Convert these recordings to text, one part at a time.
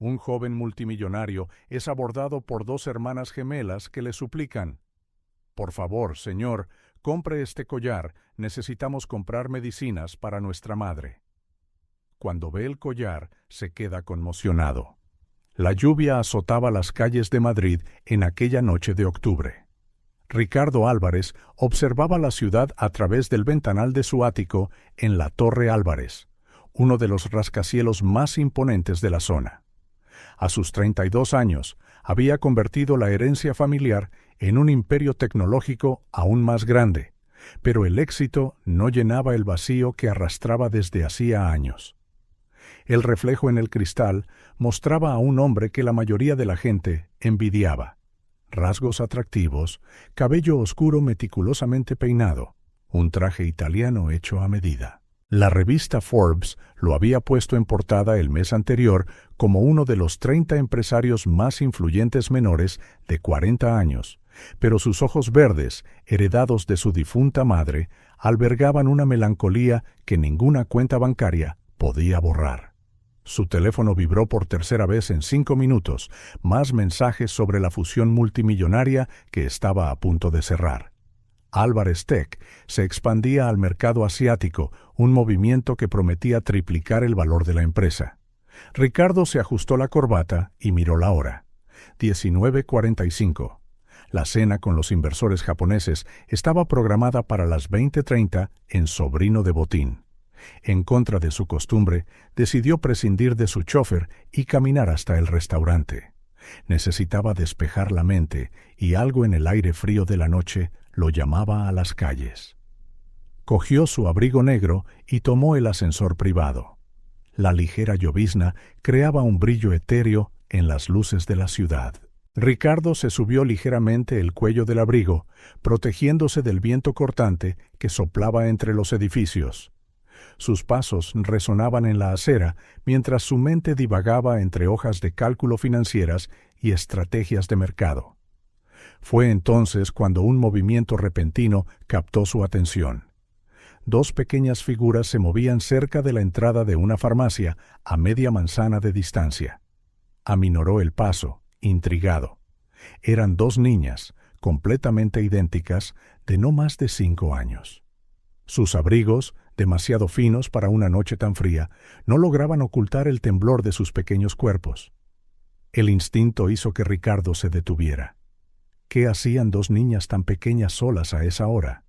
Un joven multimillonario es abordado por dos hermanas gemelas que le suplican: «Por favor, señor, compre este collar, necesitamos comprar medicinas para nuestra madre». Cuando ve el collar, se queda conmocionado. La lluvia azotaba las calles de Madrid en aquella noche de octubre. Ricardo Álvarez observaba la ciudad a través del ventanal de su ático en la Torre Álvarez, uno de los rascacielos más imponentes de la zona. A sus 32 años, había convertido la herencia familiar en un imperio tecnológico aún más grande, pero el éxito no llenaba el vacío que arrastraba desde hacía años. El reflejo en el cristal mostraba a un hombre que la mayoría de la gente envidiaba. Rasgos atractivos, cabello oscuro meticulosamente peinado, un traje italiano hecho a medida. La revista Forbes lo había puesto en portada el mes anterior como uno de los 30 empresarios más influyentes menores de 40 años, pero sus ojos verdes, heredados de su difunta madre, albergaban una melancolía que ninguna cuenta bancaria podía borrar. Su teléfono vibró por tercera vez en 5 minutos, más mensajes sobre la fusión multimillonaria que estaba a punto de cerrar. Álvarez Tech se expandía al mercado asiático, un movimiento que prometía triplicar el valor de la empresa. Ricardo se ajustó la corbata y miró la hora. 19:45. La cena con los inversores japoneses estaba programada para las 20:30 en Sobrino de Botín. En contra de su costumbre, decidió prescindir de su chófer y caminar hasta el restaurante. Necesitaba despejar la mente y algo en el aire frío de la noche lo llamaba a las calles. Cogió su abrigo negro y tomó el ascensor privado. La ligera llovizna creaba un brillo etéreo en las luces de la ciudad. Ricardo se subió ligeramente el cuello del abrigo, protegiéndose del viento cortante que soplaba entre los edificios. Sus pasos resonaban en la acera mientras su mente divagaba entre hojas de cálculo financieras y estrategias de mercado. Fue entonces cuando un movimiento repentino captó su atención. Dos pequeñas figuras se movían cerca de la entrada de una farmacia a media manzana de distancia. Aminoró el paso, intrigado. Eran dos niñas, completamente idénticas, de no más de 5 años. Sus abrigos, demasiado finos para una noche tan fría, no lograban ocultar el temblor de sus pequeños cuerpos. El instinto hizo que Ricardo se detuviera. ¿Qué hacían dos niñas tan pequeñas solas a esa hora?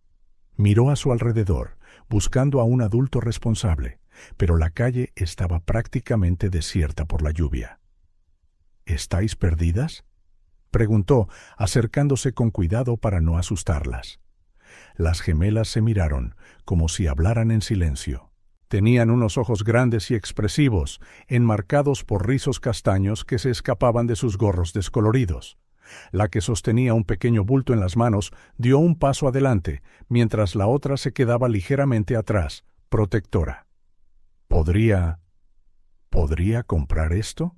Miró a su alrededor, buscando a un adulto responsable, pero la calle estaba prácticamente desierta por la lluvia. ¿Estáis perdidas?, preguntó, acercándose con cuidado para no asustarlas. Las gemelas se miraron, como si hablaran en silencio. Tenían unos ojos grandes y expresivos, enmarcados por rizos castaños que se escapaban de sus gorros descoloridos. La que sostenía un pequeño bulto en las manos dio un paso adelante, mientras la otra se quedaba ligeramente atrás, protectora. ¿Podría comprar esto?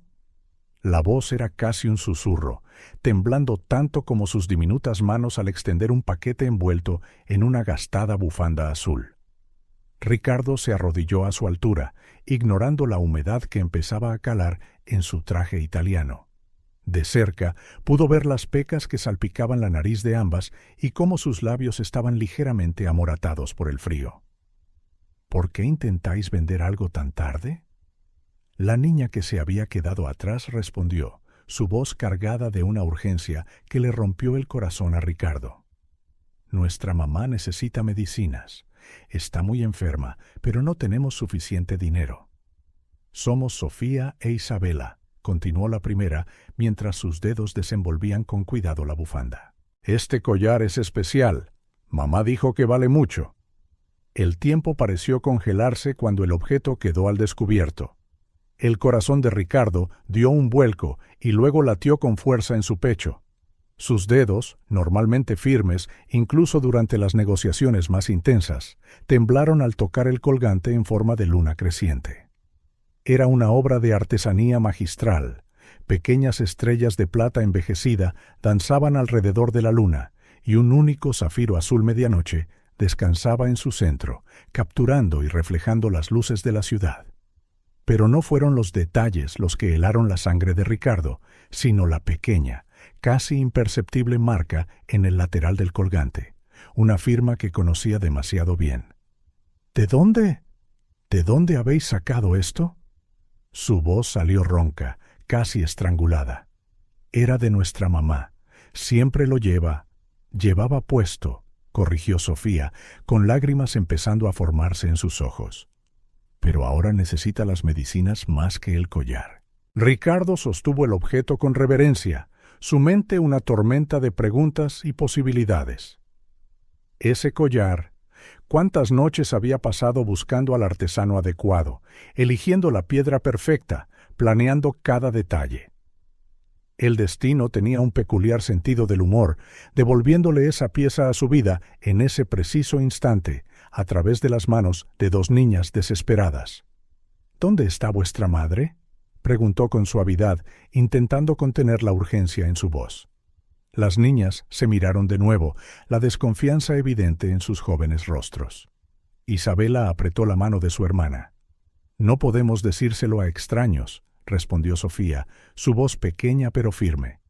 La voz era casi un susurro, temblando tanto como sus diminutas manos al extender un paquete envuelto en una gastada bufanda azul. Ricardo se arrodilló a su altura, ignorando la humedad que empezaba a calar en su traje italiano. De cerca pudo ver las pecas que salpicaban la nariz de ambas y cómo sus labios estaban ligeramente amoratados por el frío. ¿Por qué intentáis vender algo tan tarde? La niña que se había quedado atrás respondió, su voz cargada de una urgencia que le rompió el corazón a Ricardo. Nuestra mamá necesita medicinas. Está muy enferma, pero no tenemos suficiente dinero. Somos Sofía e Isabela, continuó la primera, mientras sus dedos desenvolvían con cuidado la bufanda. Este collar es especial. Mamá dijo que vale mucho. El tiempo pareció congelarse cuando el objeto quedó al descubierto. El corazón de Ricardo dio un vuelco y luego latió con fuerza en su pecho. Sus dedos, normalmente firmes, incluso durante las negociaciones más intensas, temblaron al tocar el colgante en forma de luna creciente. Era una obra de artesanía magistral. Pequeñas estrellas de plata envejecida danzaban alrededor de la luna, y un único zafiro azul medianoche descansaba en su centro, capturando y reflejando las luces de la ciudad. Pero no fueron los detalles los que helaron la sangre de Ricardo, sino la pequeña, casi imperceptible marca en el lateral del colgante, una firma que conocía demasiado bien. ¿De dónde habéis sacado esto? Su voz salió ronca, casi estrangulada. Era de nuestra mamá. Siempre lo llevaba puesto, corrigió Sofía, con lágrimas empezando a formarse en sus ojos. Pero ahora necesita las medicinas más que el collar. Ricardo sostuvo el objeto con reverencia, su mente una tormenta de preguntas y posibilidades. Ese collar, ¿cuántas noches había pasado buscando al artesano adecuado, eligiendo la piedra perfecta, planeando cada detalle? El destino tenía un peculiar sentido del humor, devolviéndole esa pieza a su vida en ese preciso instante, a través de las manos de dos niñas desesperadas. ¿Dónde está vuestra madre?, preguntó con suavidad, intentando contener la urgencia en su voz. Las niñas se miraron de nuevo, la desconfianza evidente en sus jóvenes rostros. Isabela apretó la mano de su hermana. «No podemos decírselo a extraños», respondió Sofía, su voz pequeña pero firme.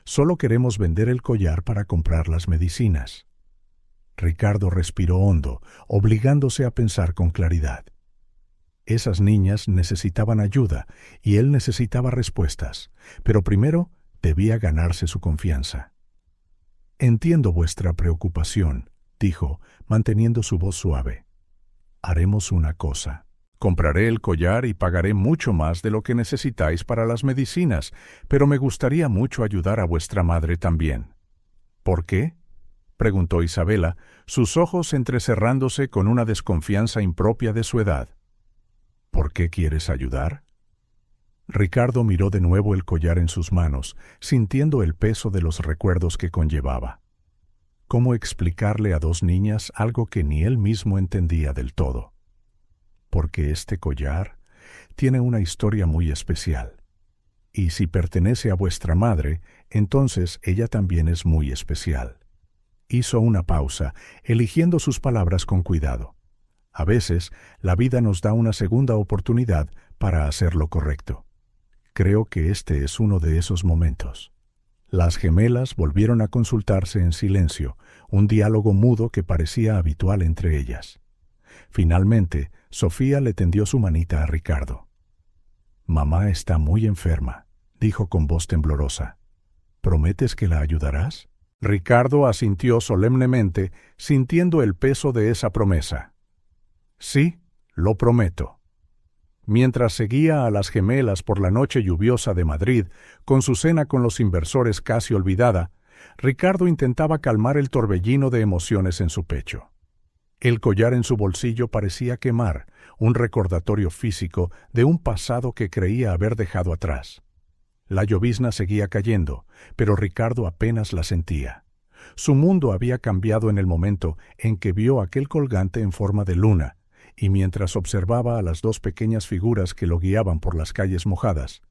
«Solo queremos vender el collar para comprar las medicinas». Ricardo respiró hondo, obligándose a pensar con claridad. Esas niñas necesitaban ayuda y él necesitaba respuestas, pero primero debía ganarse su confianza. «Entiendo vuestra preocupación», dijo, manteniendo su voz suave. «Haremos una cosa. Compraré el collar y pagaré mucho más de lo que necesitáis para las medicinas, pero me gustaría mucho ayudar a vuestra madre también». «¿Por qué?», preguntó Isabela, sus ojos entrecerrándose con una desconfianza impropia de su edad. «¿Por qué quieres ayudar?». Ricardo miró de nuevo el collar en sus manos, sintiendo el peso de los recuerdos que conllevaba. ¿Cómo explicarle a dos niñas algo que ni él mismo entendía del todo? Porque este collar tiene una historia muy especial. Y si pertenece a vuestra madre, entonces ella también es muy especial. Hizo una pausa, eligiendo sus palabras con cuidado. A veces, la vida nos da una segunda oportunidad para hacer lo correcto. Creo que este es uno de esos momentos. Las gemelas volvieron a consultarse en silencio, un diálogo mudo que parecía habitual entre ellas. Finalmente, Sofía le tendió su manita a Ricardo. «Mamá está muy enferma», dijo con voz temblorosa. «¿Prometes que la ayudarás?». Ricardo asintió solemnemente, sintiendo el peso de esa promesa. «Sí, lo prometo». Mientras seguía a las gemelas por la noche lluviosa de Madrid, con su cena con los inversores casi olvidada, Ricardo intentaba calmar el torbellino de emociones en su pecho. El collar en su bolsillo parecía quemar, un recordatorio físico de un pasado que creía haber dejado atrás. La llovizna seguía cayendo, pero Ricardo apenas la sentía. Su mundo había cambiado en el momento en que vio aquel colgante en forma de luna, y mientras observaba a las dos pequeñas figuras que lo guiaban por las calles mojadas,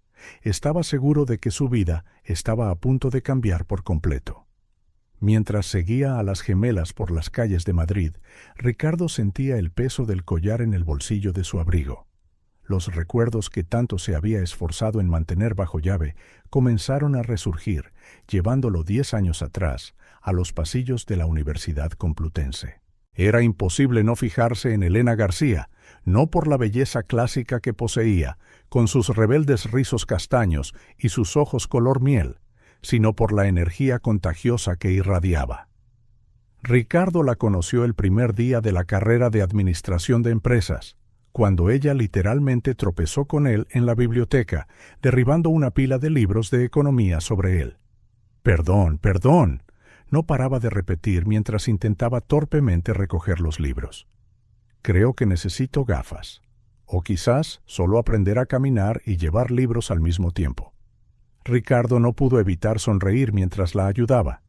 estaba seguro de que su vida estaba a punto de cambiar por completo. Mientras seguía a las gemelas por las calles de Madrid, Ricardo sentía el peso del collar en el bolsillo de su abrigo. Los recuerdos que tanto se había esforzado en mantener bajo llave comenzaron a resurgir, llevándolo 10 años atrás, a los pasillos de la Universidad Complutense. Era imposible no fijarse en Elena García, no por la belleza clásica que poseía, con sus rebeldes rizos castaños y sus ojos color miel, sino por la energía contagiosa que irradiaba. Ricardo la conoció el primer día de la carrera de Administración de Empresas, cuando ella literalmente tropezó con él en la biblioteca, derribando una pila de libros de economía sobre él. «Perdón, perdón», no paraba de repetir mientras intentaba torpemente recoger los libros. «Creo que necesito gafas. O quizás solo aprender a caminar y llevar libros al mismo tiempo». Ricardo no pudo evitar sonreír mientras la ayudaba.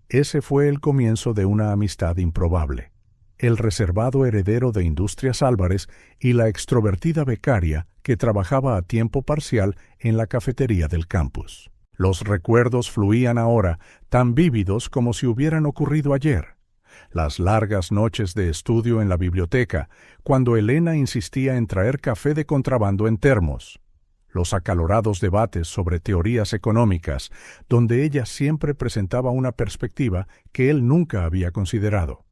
Ese fue el comienzo de una amistad improbable. El reservado heredero de Industrias Álvarez y la extrovertida becaria que trabajaba a tiempo parcial en la cafetería del campus. Los recuerdos fluían ahora, tan vívidos como si hubieran ocurrido ayer. las largas noches de estudio en la biblioteca, cuando Elena insistía en traer café de contrabando en termos, los acalorados debates sobre teorías económicas, donde ella siempre presentaba una perspectiva que él nunca había considerado,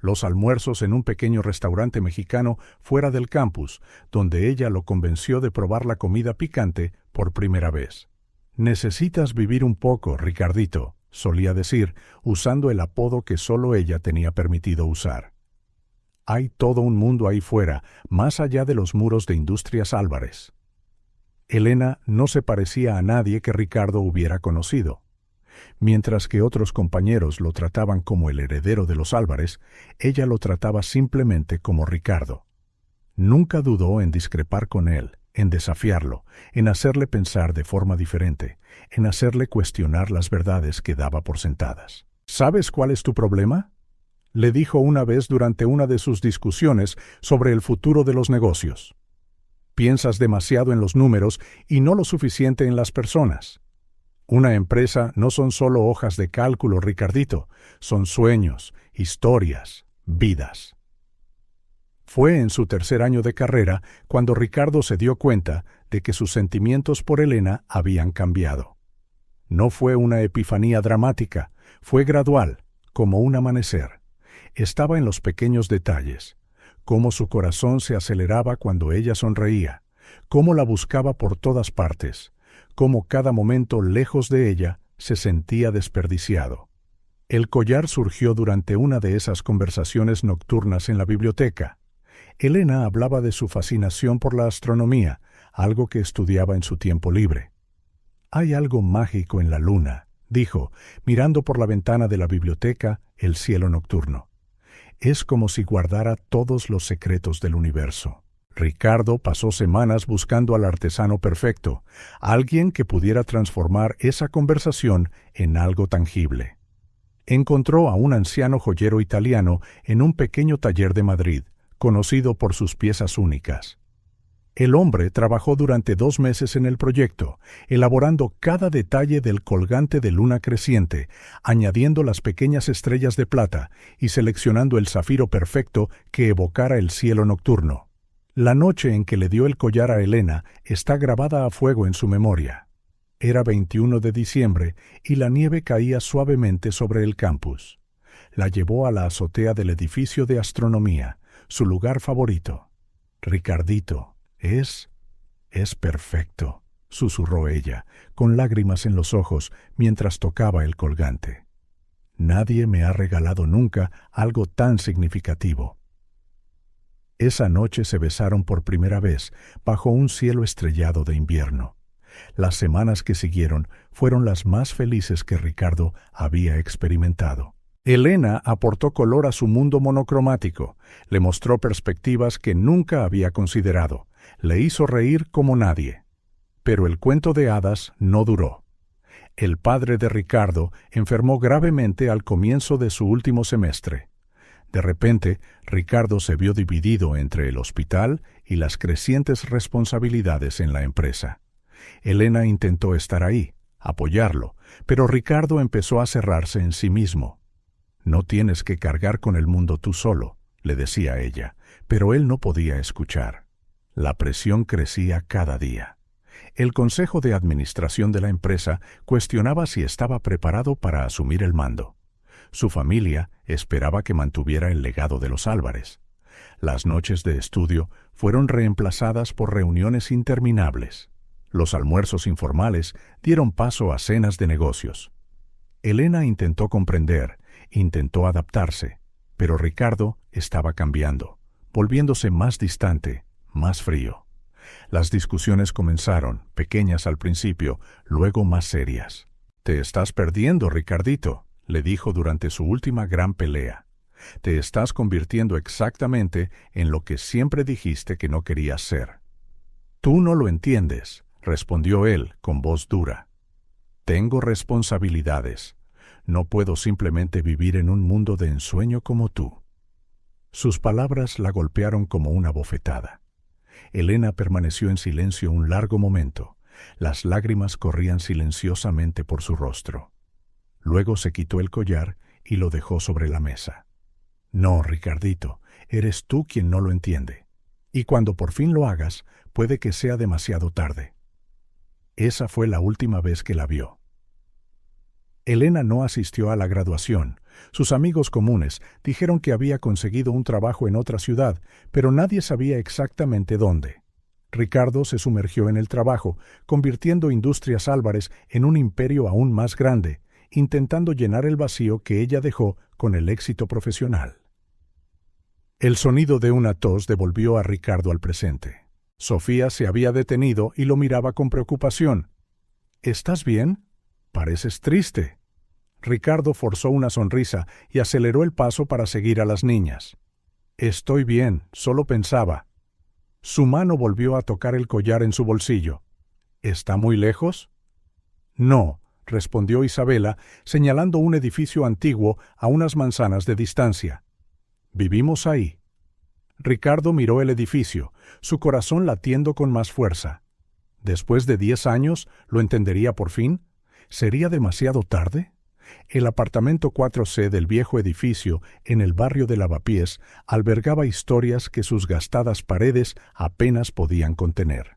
los almuerzos en un pequeño restaurante mexicano fuera del campus, donde ella lo convenció de probar la comida picante por primera vez. «Necesitas vivir un poco, Ricardito», solía decir, usando el apodo que solo ella tenía permitido usar. Hay todo un mundo ahí fuera, más allá de los muros de Industrias Álvarez. Elena no se parecía a nadie que Ricardo hubiera conocido. Mientras que otros compañeros lo trataban como el heredero de los Álvarez, ella lo trataba simplemente como Ricardo. Nunca dudó en discrepar con él, en desafiarlo, en hacerle pensar de forma diferente, en hacerle cuestionar las verdades que daba por sentadas. «¿Sabes cuál es tu problema?», le dijo una vez durante una de sus discusiones sobre el futuro de los negocios. «Piensas demasiado en los números y no lo suficiente en las personas. Una empresa no son solo hojas de cálculo, Ricardito, son sueños, historias, vidas». Fue en su tercer año de carrera cuando Ricardo se dio cuenta de que sus sentimientos por Elena habían cambiado. No fue una epifanía dramática, fue gradual, como un amanecer. Estaba en los pequeños detalles, cómo su corazón se aceleraba cuando ella sonreía, cómo la buscaba por todas partes, cómo cada momento lejos de ella se sentía desperdiciado. El collar surgió durante una de esas conversaciones nocturnas en la biblioteca. Elena hablaba de su fascinación por la astronomía, algo que estudiaba en su tiempo libre. «Hay algo mágico en la luna», dijo, mirando por la ventana de la biblioteca el cielo nocturno. «Es como si guardara todos los secretos del universo». Ricardo pasó semanas buscando al artesano perfecto, alguien que pudiera transformar esa conversación en algo tangible. Encontró a un anciano joyero italiano en un pequeño taller de Madrid, conocido por sus piezas únicas. El hombre trabajó durante 2 meses en el proyecto, elaborando cada detalle del colgante de luna creciente, añadiendo las pequeñas estrellas de plata y seleccionando el zafiro perfecto que evocara el cielo nocturno. La noche en que le dio el collar a Elena está grabada a fuego en su memoria. Era 21 de diciembre y la nieve caía suavemente sobre el campus. La llevó a la azotea del edificio de astronomía, su lugar favorito. «Ricardito, es perfecto», susurró ella, con lágrimas en los ojos mientras tocaba el colgante. «Nadie me ha regalado nunca algo tan significativo». Esa noche se besaron por primera vez bajo un cielo estrellado de invierno. Las semanas que siguieron fueron las más felices que Ricardo había experimentado. Elena aportó color a su mundo monocromático, le mostró perspectivas que nunca había considerado, le hizo reír como nadie. Pero el cuento de hadas no duró. El padre de Ricardo enfermó gravemente al comienzo de su último semestre. De repente, Ricardo se vio dividido entre el hospital y las crecientes responsabilidades en la empresa. Elena intentó estar ahí, apoyarlo, pero Ricardo empezó a cerrarse en sí mismo. «No tienes que cargar con el mundo tú solo», le decía ella, pero él no podía escuchar. La presión crecía cada día. El consejo de administración de la empresa cuestionaba si estaba preparado para asumir el mando. Su familia esperaba que mantuviera el legado de los Álvarez. Las noches de estudio fueron reemplazadas por reuniones interminables. Los almuerzos informales dieron paso a cenas de negocios. Elena intentó comprender, intentó adaptarse, pero Ricardo estaba cambiando, volviéndose más distante, más frío. Las discusiones comenzaron, pequeñas al principio, luego más serias. «Te estás perdiendo, Ricardito», le dijo durante su última gran pelea. «Te estás convirtiendo exactamente en lo que siempre dijiste que no querías ser». «Tú no lo entiendes», respondió él con voz dura. «Tengo responsabilidades. No puedo simplemente vivir en un mundo de ensueño como tú». Sus palabras la golpearon como una bofetada. Elena permaneció en silencio un largo momento. Las lágrimas corrían silenciosamente por su rostro. Luego se quitó el collar y lo dejó sobre la mesa. No, Ricardito, eres tú quien no lo entiende. Y cuando por fin lo hagas, puede que sea demasiado tarde. Esa fue la última vez que la vio. Elena no asistió a la graduación. Sus amigos comunes dijeron que había conseguido un trabajo en otra ciudad, pero nadie sabía exactamente dónde. Ricardo se sumergió en el trabajo, convirtiendo Industrias Álvarez en un imperio aún más grande, intentando llenar el vacío que ella dejó con el éxito profesional. El sonido de una tos devolvió a Ricardo al presente. Sofía se había detenido y lo miraba con preocupación. ¿Estás bien? Pareces triste. Ricardo forzó una sonrisa y aceleró el paso para seguir a las niñas. Estoy bien, solo pensaba. Su mano volvió a tocar el collar en su bolsillo. ¿Está muy lejos? No, respondió Isabela, señalando un edificio antiguo a unas manzanas de distancia. Vivimos ahí. Ricardo miró el edificio, su corazón latiendo con más fuerza. Después de 10 años, ¿lo entendería por fin? ¿Sería demasiado tarde? El apartamento 4C del viejo edificio, en el barrio de Lavapiés, albergaba historias que sus gastadas paredes apenas podían contener.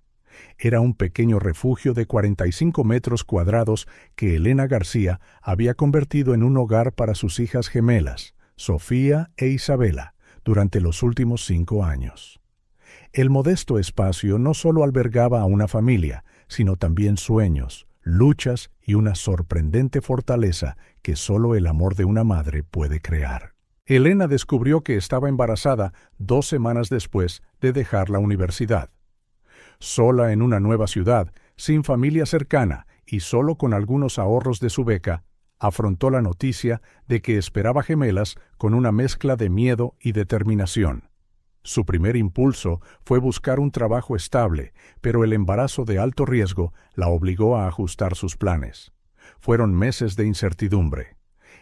Era un pequeño refugio de 45 metros cuadrados que Elena García había convertido en un hogar para sus hijas gemelas, Sofía e Isabela, durante los últimos 5 años. El modesto espacio no solo albergaba a una familia, sino también sueños, luchas y una sorprendente fortaleza que solo el amor de una madre puede crear. Elena descubrió que estaba embarazada 2 semanas después de dejar la universidad. Sola en una nueva ciudad, sin familia cercana y solo con algunos ahorros de su beca, afrontó la noticia de que esperaba gemelas con una mezcla de miedo y determinación. Su primer impulso fue buscar un trabajo estable, pero el embarazo de alto riesgo la obligó a ajustar sus planes. Fueron meses de incertidumbre.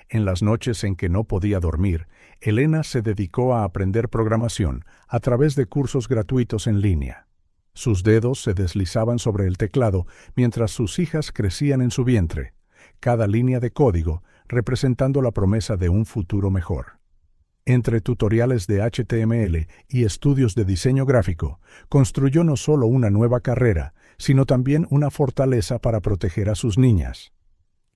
En las noches en que no podía dormir, Elena se dedicó a aprender programación a través de cursos gratuitos en línea. Sus dedos se deslizaban sobre el teclado mientras sus hijas crecían en su vientre, cada línea de código representando la promesa de un futuro mejor. Entre tutoriales de HTML y estudios de diseño gráfico, construyó no solo una nueva carrera, sino también una fortaleza para proteger a sus niñas.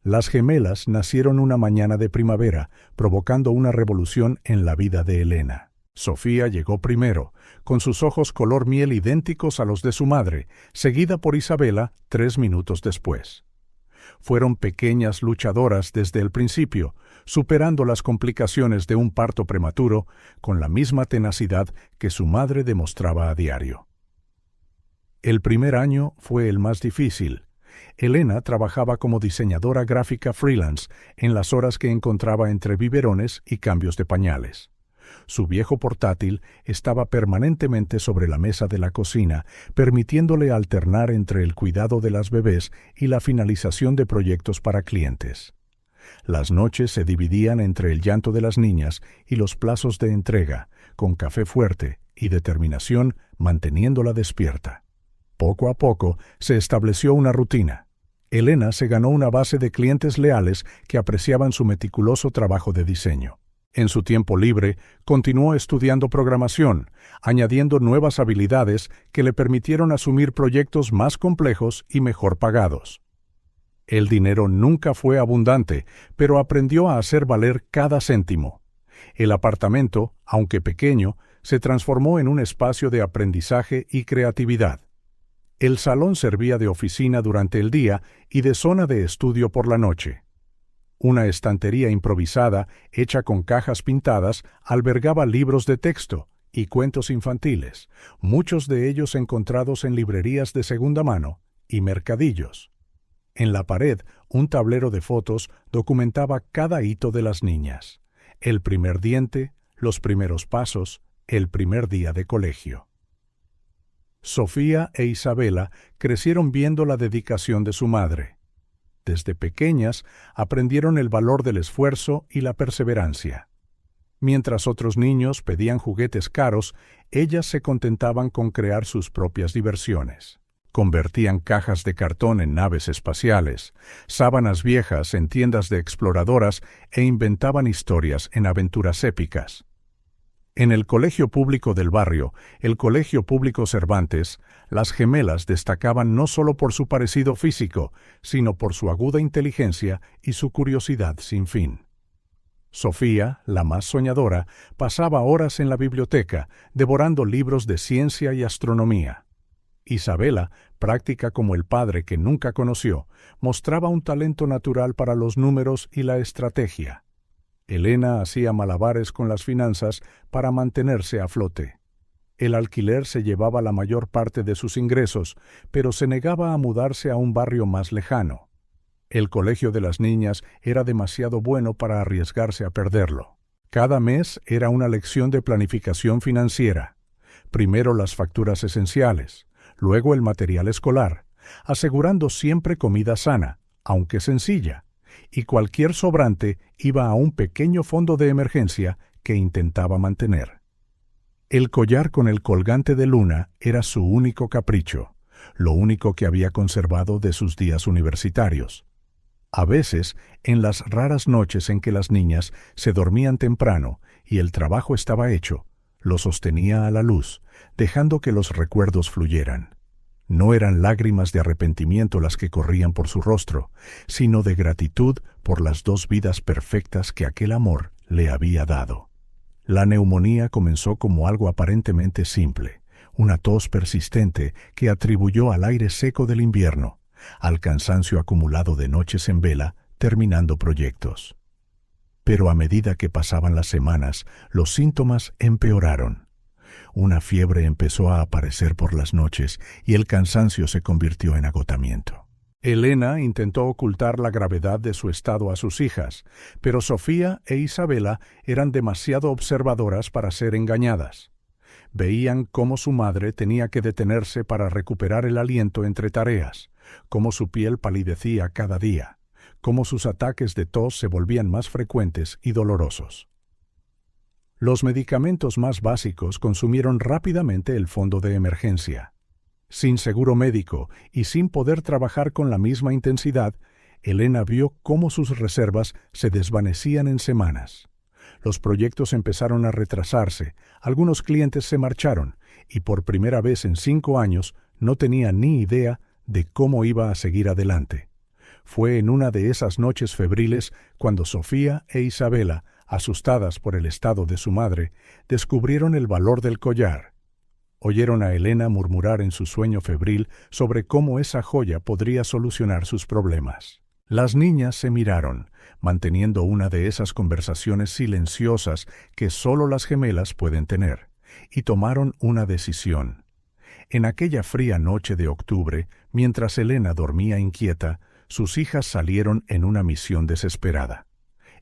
Las gemelas nacieron una mañana de primavera, provocando una revolución en la vida de Elena. Sofía llegó primero, con sus ojos color miel idénticos a los de su madre, seguida por Isabela 3 minutos después. Fueron pequeñas luchadoras desde el principio, superando las complicaciones de un parto prematuro con la misma tenacidad que su madre demostraba a diario. El primer año fue el más difícil. Elena trabajaba como diseñadora gráfica freelance en las horas que encontraba entre biberones y cambios de pañales. Su viejo portátil estaba permanentemente sobre la mesa de la cocina, permitiéndole alternar entre el cuidado de las bebés y la finalización de proyectos para clientes. Las noches se dividían entre el llanto de las niñas y los plazos de entrega, con café fuerte y determinación manteniéndola despierta. Poco a poco se estableció una rutina. Elena se ganó una base de clientes leales que apreciaban su meticuloso trabajo de diseño. En su tiempo libre, continuó estudiando programación, añadiendo nuevas habilidades que le permitieron asumir proyectos más complejos y mejor pagados. El dinero nunca fue abundante, pero aprendió a hacer valer cada céntimo. El apartamento, aunque pequeño, se transformó en un espacio de aprendizaje y creatividad. El salón servía de oficina durante el día y de zona de estudio por la noche. Una estantería improvisada, hecha con cajas pintadas, albergaba libros de texto y cuentos infantiles, muchos de ellos encontrados en librerías de segunda mano y mercadillos. En la pared, un tablero de fotos documentaba cada hito de las niñas: el primer diente, los primeros pasos, el primer día de colegio. Sofía e Isabela crecieron viendo la dedicación de su madre. Desde pequeñas aprendieron el valor del esfuerzo y la perseverancia. Mientras otros niños pedían juguetes caros, ellas se contentaban con crear sus propias diversiones. Convertían cajas de cartón en naves espaciales, sábanas viejas en tiendas de exploradoras e inventaban historias en aventuras épicas. En el colegio público del barrio, el Colegio Público Cervantes, las gemelas destacaban no solo por su parecido físico, sino por su aguda inteligencia y su curiosidad sin fin. Sofía, la más soñadora, pasaba horas en la biblioteca, devorando libros de ciencia y astronomía. Isabela, práctica como el padre que nunca conoció, mostraba un talento natural para los números y la estrategia. Elena hacía malabares con las finanzas para mantenerse a flote. El alquiler se llevaba la mayor parte de sus ingresos, pero se negaba a mudarse a un barrio más lejano. El colegio de las niñas era demasiado bueno para arriesgarse a perderlo. Cada mes era una lección de planificación financiera. Primero las facturas esenciales, luego el material escolar, asegurando siempre comida sana, aunque sencilla, y cualquier sobrante iba a un pequeño fondo de emergencia que intentaba mantener. El collar con el colgante de luna era su único capricho, lo único que había conservado de sus días universitarios. A veces, en las raras noches en que las niñas se dormían temprano y el trabajo estaba hecho, lo sostenía a la luz, dejando que los recuerdos fluyeran. No eran lágrimas de arrepentimiento las que corrían por su rostro, sino de gratitud por las 2 vidas perfectas que aquel amor le había dado. La neumonía comenzó como algo aparentemente simple, una tos persistente que atribuyó al aire seco del invierno, al cansancio acumulado de noches en vela, terminando proyectos. Pero a medida que pasaban las semanas, los síntomas empeoraron. Una fiebre empezó a aparecer por las noches y el cansancio se convirtió en agotamiento. Elena intentó ocultar la gravedad de su estado a sus hijas, pero Sofía e Isabela eran demasiado observadoras para ser engañadas. Veían cómo su madre tenía que detenerse para recuperar el aliento entre tareas, cómo su piel palidecía cada día, cómo sus ataques de tos se volvían más frecuentes y dolorosos. Los medicamentos más básicos consumieron rápidamente el fondo de emergencia. Sin seguro médico y sin poder trabajar con la misma intensidad, Elena vio cómo sus reservas se desvanecían en semanas. Los proyectos empezaron a retrasarse, algunos clientes se marcharon, y por primera vez en 5 años no tenía ni idea de cómo iba a seguir adelante. Fue en una de esas noches febriles cuando Sofía e Isabela, asustadas por el estado de su madre, descubrieron el valor del collar. Oyeron a Elena murmurar en su sueño febril sobre cómo esa joya podría solucionar sus problemas. Las niñas se miraron, manteniendo una de esas conversaciones silenciosas que solo las gemelas pueden tener, y tomaron una decisión. En aquella fría noche de octubre, mientras Elena dormía inquieta, sus hijas salieron en una misión desesperada.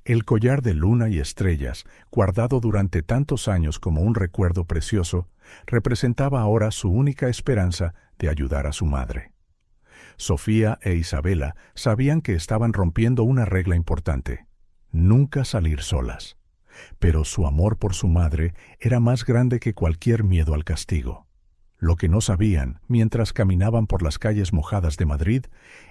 El collar de luna y estrellas, guardado durante tantos años como un recuerdo precioso, representaba ahora su única esperanza de ayudar a su madre. Sofía e Isabela sabían que estaban rompiendo una regla importante: nunca salir solas. Pero su amor por su madre era más grande que cualquier miedo al castigo. Lo que no sabían, mientras caminaban por las calles mojadas de Madrid,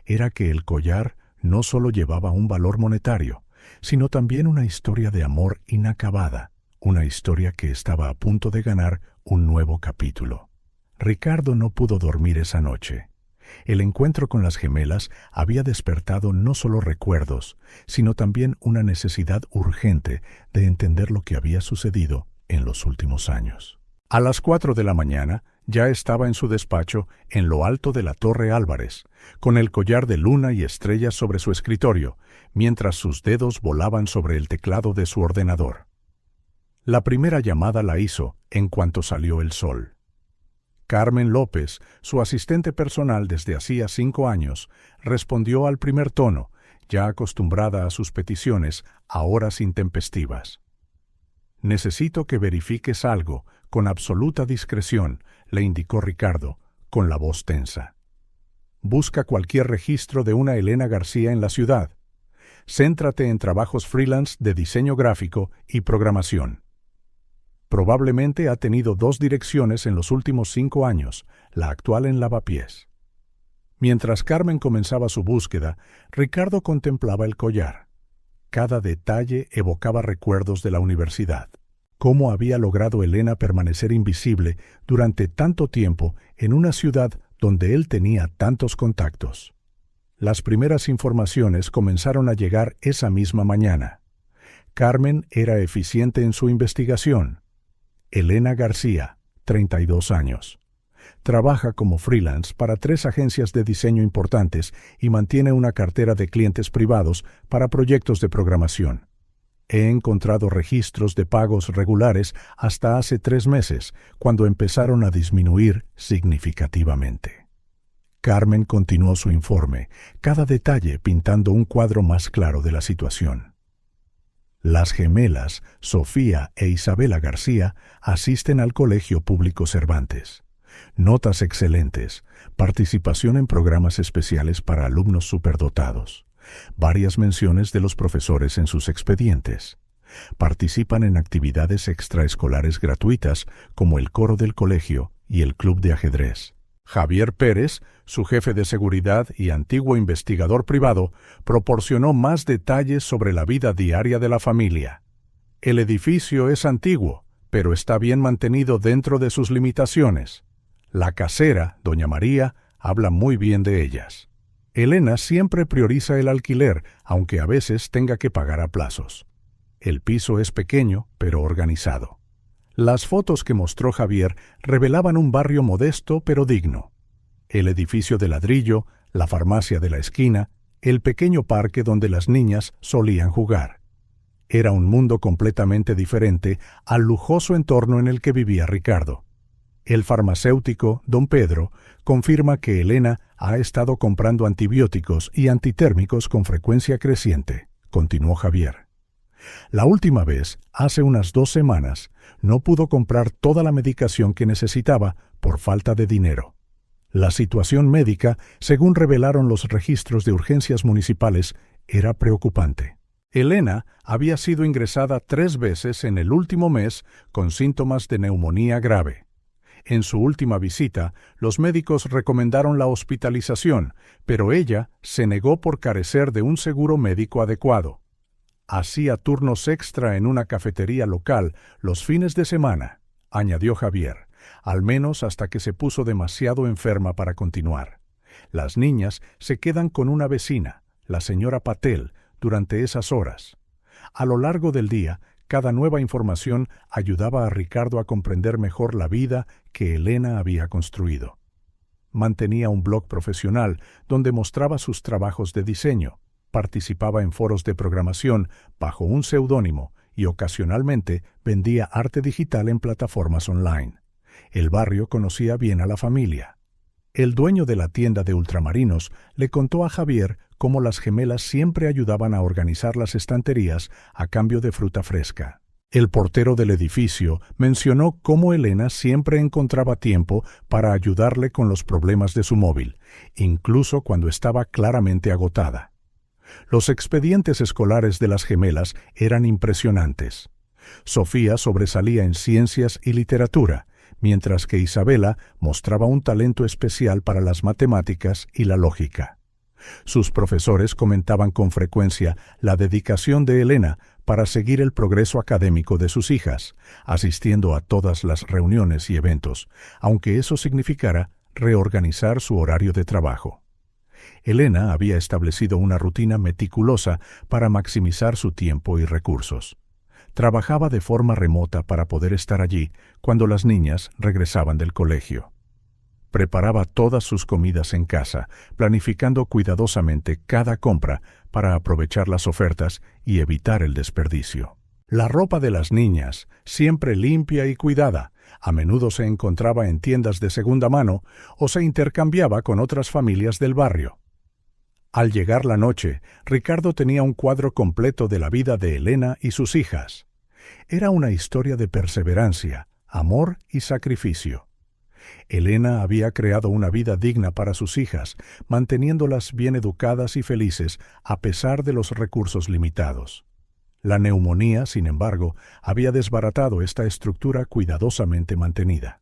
era que el collar no solo llevaba un valor monetario, sino también una historia de amor inacabada, una historia que estaba a punto de ganar un nuevo capítulo. Ricardo no pudo dormir esa noche. El encuentro con las gemelas había despertado no solo recuerdos, sino también una necesidad urgente de entender lo que había sucedido en los últimos años. A las 4 de la mañana ya estaba en su despacho en lo alto de la Torre Álvarez, con el collar de luna y estrellas sobre su escritorio, mientras sus dedos volaban sobre el teclado de su ordenador. La primera llamada la hizo en cuanto salió el sol. Carmen López, su asistente personal desde hacía 5 años, respondió al primer tono, ya acostumbrada a sus peticiones a horas intempestivas. «Necesito que verifiques algo, con absoluta discreción», le indicó Ricardo, con la voz tensa. «Busca cualquier registro de una Elena García en la ciudad. Céntrate en trabajos freelance de diseño gráfico y programación. Probablemente ha tenido 2 direcciones en los últimos 5 años, la actual en Lavapiés». Mientras Carmen comenzaba su búsqueda, Ricardo contemplaba el collar. Cada detalle evocaba recuerdos de la universidad. ¿Cómo había logrado Elena permanecer invisible durante tanto tiempo en una ciudad donde él tenía tantos contactos? Las primeras informaciones comenzaron a llegar esa misma mañana. Carmen era eficiente en su investigación. Elena García, 32 años. Trabaja como freelance para 3 agencias de diseño importantes y mantiene una cartera de clientes privados para proyectos de programación. He encontrado registros de pagos regulares hasta hace 3 meses, cuando empezaron a disminuir significativamente. Carmen continuó su informe, cada detalle pintando un cuadro más claro de la situación. Las gemelas, Sofía e Isabela García, asisten al Colegio Público Cervantes. Notas excelentes, participación en programas especiales para alumnos superdotados. Varias menciones de los profesores en sus expedientes. Participan en actividades extraescolares gratuitas como el coro del colegio y el club de ajedrez. Javier Pérez, su jefe de seguridad y antiguo investigador privado, proporcionó más detalles sobre la vida diaria de la familia. El edificio es antiguo, pero está bien mantenido dentro de sus limitaciones. La casera, doña María, habla muy bien de ellas. Elena siempre prioriza el alquiler, aunque a veces tenga que pagar a plazos. El piso es pequeño, pero organizado. Las fotos que mostró Javier revelaban un barrio modesto pero digno. El edificio de ladrillo, la farmacia de la esquina, el pequeño parque donde las niñas solían jugar. Era un mundo completamente diferente al lujoso entorno en el que vivía Ricardo. El farmacéutico, don Pedro, confirma que Elena ha estado comprando antibióticos y antitérmicos con frecuencia creciente, continuó Javier. La última vez, hace unas 2 semanas, no pudo comprar toda la medicación que necesitaba por falta de dinero. La situación médica, según revelaron los registros de urgencias municipales, era preocupante. Elena había sido ingresada 3 veces en el último mes con síntomas de neumonía grave. En su última visita, los médicos recomendaron la hospitalización, pero ella se negó por carecer de un seguro médico adecuado. Hacía turnos extra en una cafetería local los fines de semana, añadió Javier, al menos hasta que se puso demasiado enferma para continuar. Las niñas se quedan con una vecina, la señora Patel, durante esas horas. A lo largo del día, cada nueva información ayudaba a Ricardo a comprender mejor la vida que Elena había construido. Mantenía un blog profesional donde mostraba sus trabajos de diseño, participaba en foros de programación bajo un seudónimo y ocasionalmente vendía arte digital en plataformas online. El barrio conocía bien a la familia. El dueño de la tienda de ultramarinos le contó a Javier cómo las gemelas siempre ayudaban a organizar las estanterías a cambio de fruta fresca. El portero del edificio mencionó cómo Elena siempre encontraba tiempo para ayudarle con los problemas de su móvil, incluso cuando estaba claramente agotada. Los expedientes escolares de las gemelas eran impresionantes. Sofía sobresalía en ciencias y literatura, mientras que Isabela mostraba un talento especial para las matemáticas y la lógica. Sus profesores comentaban con frecuencia la dedicación de Elena para seguir el progreso académico de sus hijas, asistiendo a todas las reuniones y eventos, aunque eso significara reorganizar su horario de trabajo. Elena había establecido una rutina meticulosa para maximizar su tiempo y recursos. Trabajaba de forma remota para poder estar allí cuando las niñas regresaban del colegio. Preparaba todas sus comidas en casa, planificando cuidadosamente cada compra para aprovechar las ofertas y evitar el desperdicio. La ropa de las niñas, siempre limpia y cuidada, a menudo se encontraba en tiendas de segunda mano o se intercambiaba con otras familias del barrio. Al llegar la noche, Ricardo tenía un cuadro completo de la vida de Elena y sus hijas. Era una historia de perseverancia, amor y sacrificio. Elena había creado una vida digna para sus hijas, manteniéndolas bien educadas y felices a pesar de los recursos limitados. La neumonía, sin embargo, había desbaratado esta estructura cuidadosamente mantenida.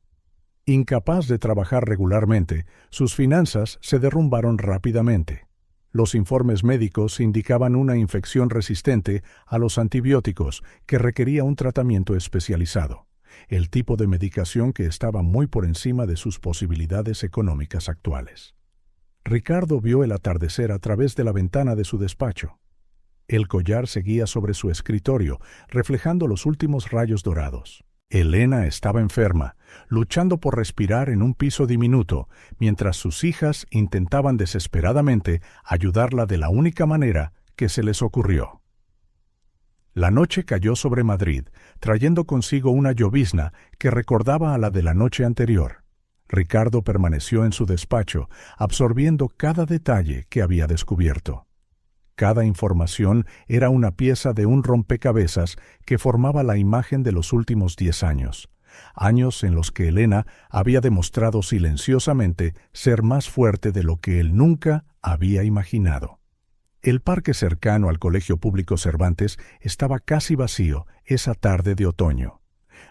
Incapaz de trabajar regularmente, sus finanzas se derrumbaron rápidamente. Los informes médicos indicaban una infección resistente a los antibióticos que requería un tratamiento especializado, el tipo de medicación que estaba muy por encima de sus posibilidades económicas actuales. Ricardo vio el atardecer a través de la ventana de su despacho. El collar seguía sobre su escritorio, reflejando los últimos rayos dorados. Elena estaba enferma, luchando por respirar en un piso diminuto, mientras sus hijas intentaban desesperadamente ayudarla de la única manera que se les ocurrió. La noche cayó sobre Madrid, trayendo consigo una llovizna que recordaba a la de la noche anterior. Ricardo permaneció en su despacho, absorbiendo cada detalle que había descubierto. Cada información era una pieza de un rompecabezas que formaba la imagen de los últimos 10 años, años en los que Elena había demostrado silenciosamente ser más fuerte de lo que él nunca había imaginado. El parque cercano al Colegio Público Cervantes estaba casi vacío esa tarde de otoño.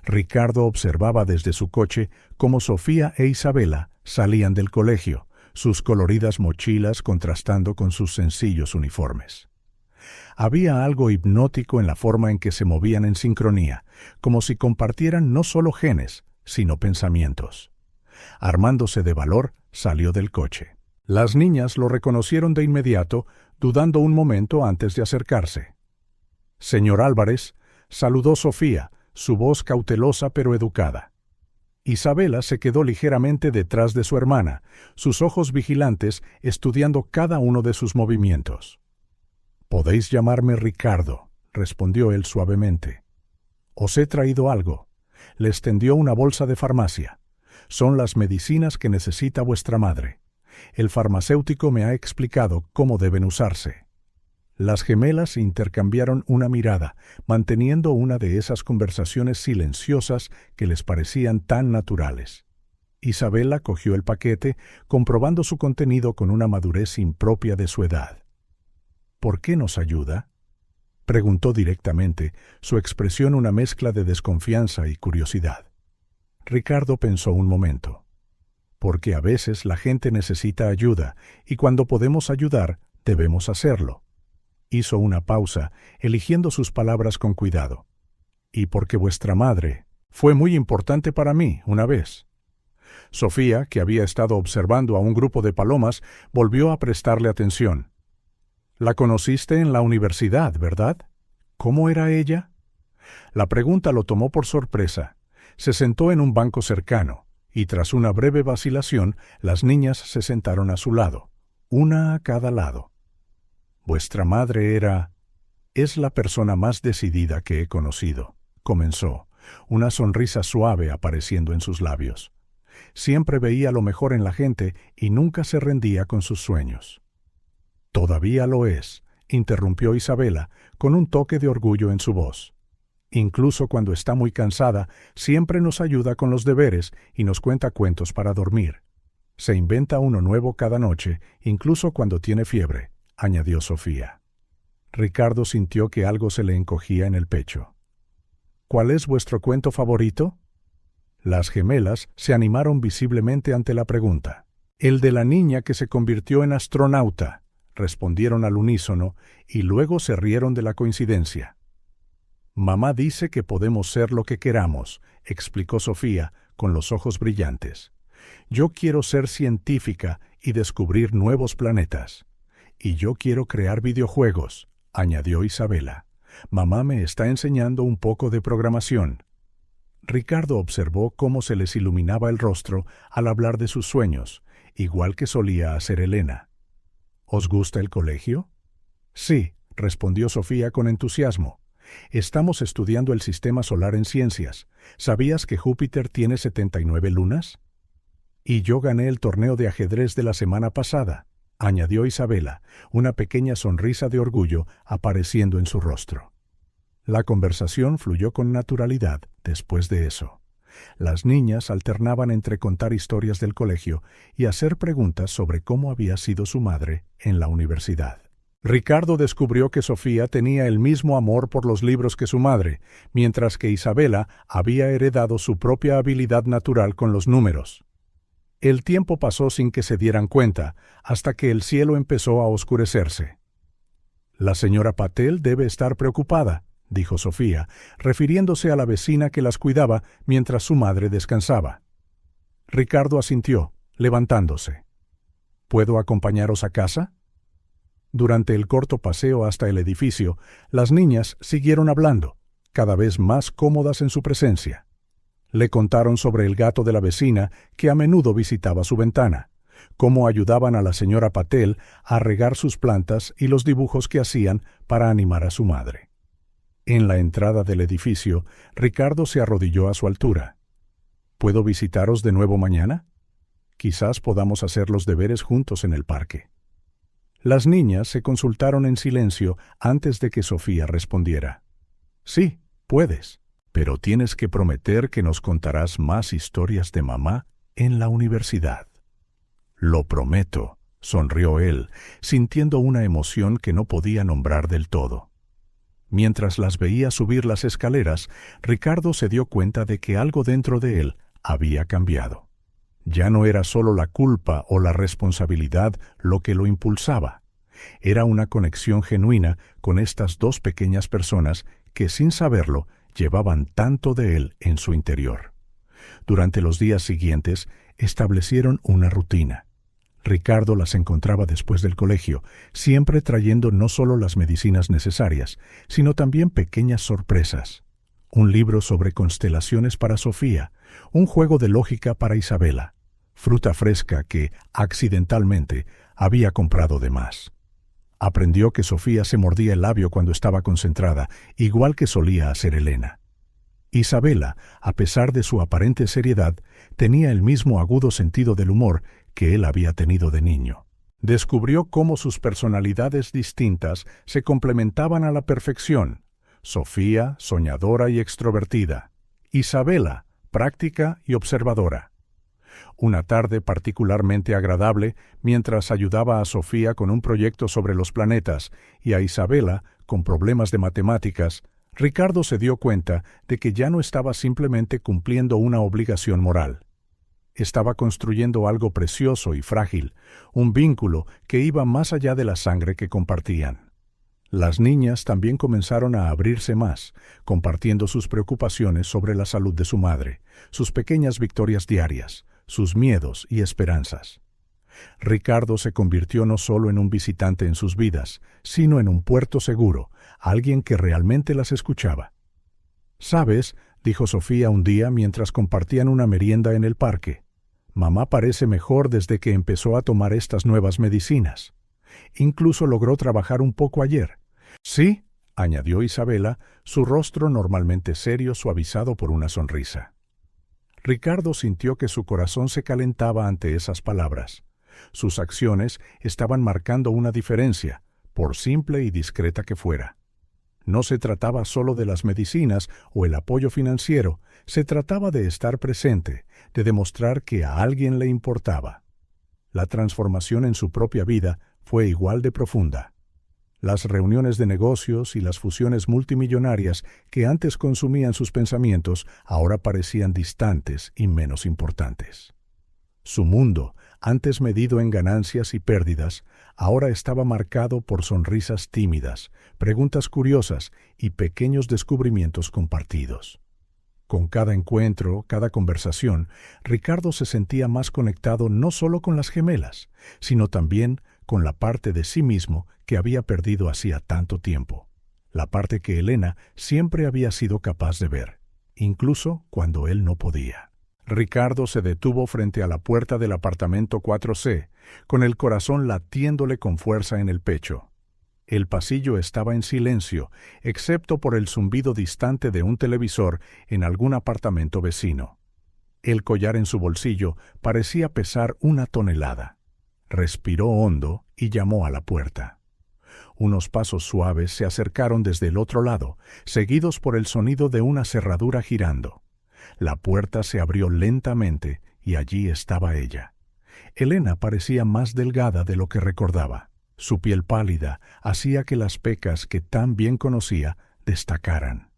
Ricardo observaba desde su coche cómo Sofía e Isabela salían del colegio, sus coloridas mochilas contrastando con sus sencillos uniformes. Había algo hipnótico en la forma en que se movían en sincronía, como si compartieran no solo genes, sino pensamientos. Armándose de valor, salió del coche. Las niñas lo reconocieron de inmediato, dudando un momento antes de acercarse. «Señor Álvarez», saludó Sofía, su voz cautelosa pero educada. Isabela se quedó ligeramente detrás de su hermana, sus ojos vigilantes estudiando cada uno de sus movimientos. «Podéis llamarme Ricardo», respondió él suavemente. «Os he traído algo». Le extendió una bolsa de farmacia. «Son las medicinas que necesita vuestra madre. El farmacéutico me ha explicado cómo deben usarse». Las gemelas intercambiaron una mirada, manteniendo una de esas conversaciones silenciosas que les parecían tan naturales. Isabela cogió el paquete, comprobando su contenido con una madurez impropia de su edad. «¿Por qué nos ayuda?», preguntó directamente, su expresión una mezcla de desconfianza y curiosidad. Ricardo pensó un momento. «Porque a veces la gente necesita ayuda, y cuando podemos ayudar, debemos hacerlo». Hizo una pausa, eligiendo sus palabras con cuidado. «Y porque vuestra madre fue muy importante para mí una vez». Sofía, que había estado observando a un grupo de palomas, volvió a prestarle atención. «La conociste en la universidad, ¿verdad? ¿Cómo era ella?». La pregunta lo tomó por sorpresa. Se sentó en un banco cercano, y tras una breve vacilación, las niñas se sentaron a su lado, una a cada lado. «Vuestra madre es la persona más decidida que he conocido», comenzó, una sonrisa suave apareciendo en sus labios. Siempre veía lo mejor en la gente y nunca se rendía con sus sueños. «Todavía lo es», interrumpió Isabela, con un toque de orgullo en su voz. «Incluso cuando está muy cansada, siempre nos ayuda con los deberes y nos cuenta cuentos para dormir. Se inventa uno nuevo cada noche, incluso cuando tiene fiebre», añadió Sofía. Ricardo sintió que algo se le encogía en el pecho. «¿Cuál es vuestro cuento favorito?». Las gemelas se animaron visiblemente ante la pregunta. «El de la niña que se convirtió en astronauta», respondieron al unísono, y luego se rieron de la coincidencia. «Mamá dice que podemos ser lo que queramos», explicó Sofía, con los ojos brillantes. «Yo quiero ser científica y descubrir nuevos planetas». «Y yo quiero crear videojuegos», añadió Isabela. «Mamá me está enseñando un poco de programación». Ricardo observó cómo se les iluminaba el rostro al hablar de sus sueños, igual que solía hacer Elena. «¿Os gusta el colegio?». «Sí», respondió Sofía con entusiasmo. «Estamos estudiando el sistema solar en ciencias. ¿Sabías que Júpiter tiene 79 lunas?». «Y yo gané el torneo de ajedrez de la semana pasada», añadió Isabela, una pequeña sonrisa de orgullo apareciendo en su rostro. La conversación fluyó con naturalidad después de eso. Las niñas alternaban entre contar historias del colegio y hacer preguntas sobre cómo había sido su madre en la universidad. Ricardo descubrió que Sofía tenía el mismo amor por los libros que su madre, mientras que Isabela había heredado su propia habilidad natural con los números. El tiempo pasó sin que se dieran cuenta, hasta que el cielo empezó a oscurecerse. «La señora Patel debe estar preocupada», dijo Sofía, refiriéndose a la vecina que las cuidaba mientras su madre descansaba. Ricardo asintió, levantándose. «¿Puedo acompañaros a casa?» Durante el corto paseo hasta el edificio, las niñas siguieron hablando, cada vez más cómodas en su presencia. Le contaron sobre el gato de la vecina que a menudo visitaba su ventana, cómo ayudaban a la señora Patel a regar sus plantas y los dibujos que hacían para animar a su madre. En la entrada del edificio, Ricardo se arrodilló a su altura. «¿Puedo visitaros de nuevo mañana? Quizás podamos hacer los deberes juntos en el parque». Las niñas se consultaron en silencio antes de que Sofía respondiera. «Sí, puedes, pero tienes que prometer que nos contarás más historias de mamá en la universidad». «Lo prometo», sonrió él, sintiendo una emoción que no podía nombrar del todo. Mientras las veía subir las escaleras, Ricardo se dio cuenta de que algo dentro de él había cambiado. Ya no era solo la culpa o la responsabilidad lo que lo impulsaba. Era una conexión genuina con estas dos pequeñas personas que, sin saberlo, llevaban tanto de él en su interior. Durante los días siguientes, establecieron una rutina. Ricardo las encontraba después del colegio, siempre trayendo no solo las medicinas necesarias, sino también pequeñas sorpresas. Un libro sobre constelaciones para Sofía, un juego de lógica para Isabela, fruta fresca que, accidentalmente, había comprado de más. Aprendió que Sofía se mordía el labio cuando estaba concentrada, igual que solía hacer Elena. Isabela, a pesar de su aparente seriedad, tenía el mismo agudo sentido del humor que él había tenido de niño. Descubrió cómo sus personalidades distintas se complementaban a la perfección. Sofía, soñadora y extrovertida. Isabela, práctica y observadora. Una tarde particularmente agradable, mientras ayudaba a Sofía con un proyecto sobre los planetas y a Isabela con problemas de matemáticas, Ricardo se dio cuenta de que ya no estaba simplemente cumpliendo una obligación moral. Estaba construyendo algo precioso y frágil, un vínculo que iba más allá de la sangre que compartían. Las niñas también comenzaron a abrirse más, compartiendo sus preocupaciones sobre la salud de su madre, sus pequeñas victorias diarias, sus miedos y esperanzas. Ricardo se convirtió no solo en un visitante en sus vidas, sino en un puerto seguro, alguien que realmente las escuchaba. «¿Sabes?», dijo Sofía un día mientras compartían una merienda en el parque. «Mamá parece mejor desde que empezó a tomar estas nuevas medicinas. Incluso logró trabajar un poco ayer». «Sí», añadió Isabela, su rostro normalmente serio suavizado por una sonrisa. Ricardo sintió que su corazón se calentaba ante esas palabras. Sus acciones estaban marcando una diferencia, por simple y discreta que fuera. No se trataba solo de las medicinas o el apoyo financiero, se trataba de estar presente, de demostrar que a alguien le importaba. La transformación en su propia vida fue igual de profunda. Las reuniones de negocios y las fusiones multimillonarias que antes consumían sus pensamientos ahora parecían distantes y menos importantes. Su mundo, antes medido en ganancias y pérdidas, ahora estaba marcado por sonrisas tímidas, preguntas curiosas y pequeños descubrimientos compartidos. Con cada encuentro, cada conversación, Ricardo se sentía más conectado no solo con las gemelas, sino también con la parte de sí mismo que había perdido hacía tanto tiempo, la parte que Elena siempre había sido capaz de ver, incluso cuando él no podía. Ricardo se detuvo frente a la puerta del apartamento 4C, con el corazón latiéndole con fuerza en el pecho. El pasillo estaba en silencio, excepto por el zumbido distante de un televisor en algún apartamento vecino. El collar en su bolsillo parecía pesar 1 tonelada. Respiró hondo y llamó a la puerta. Unos pasos suaves se acercaron desde el otro lado, seguidos por el sonido de una cerradura girando. La puerta se abrió lentamente y allí estaba ella. Elena parecía más delgada de lo que recordaba. Su piel pálida hacía que las pecas que tan bien conocía destacaran.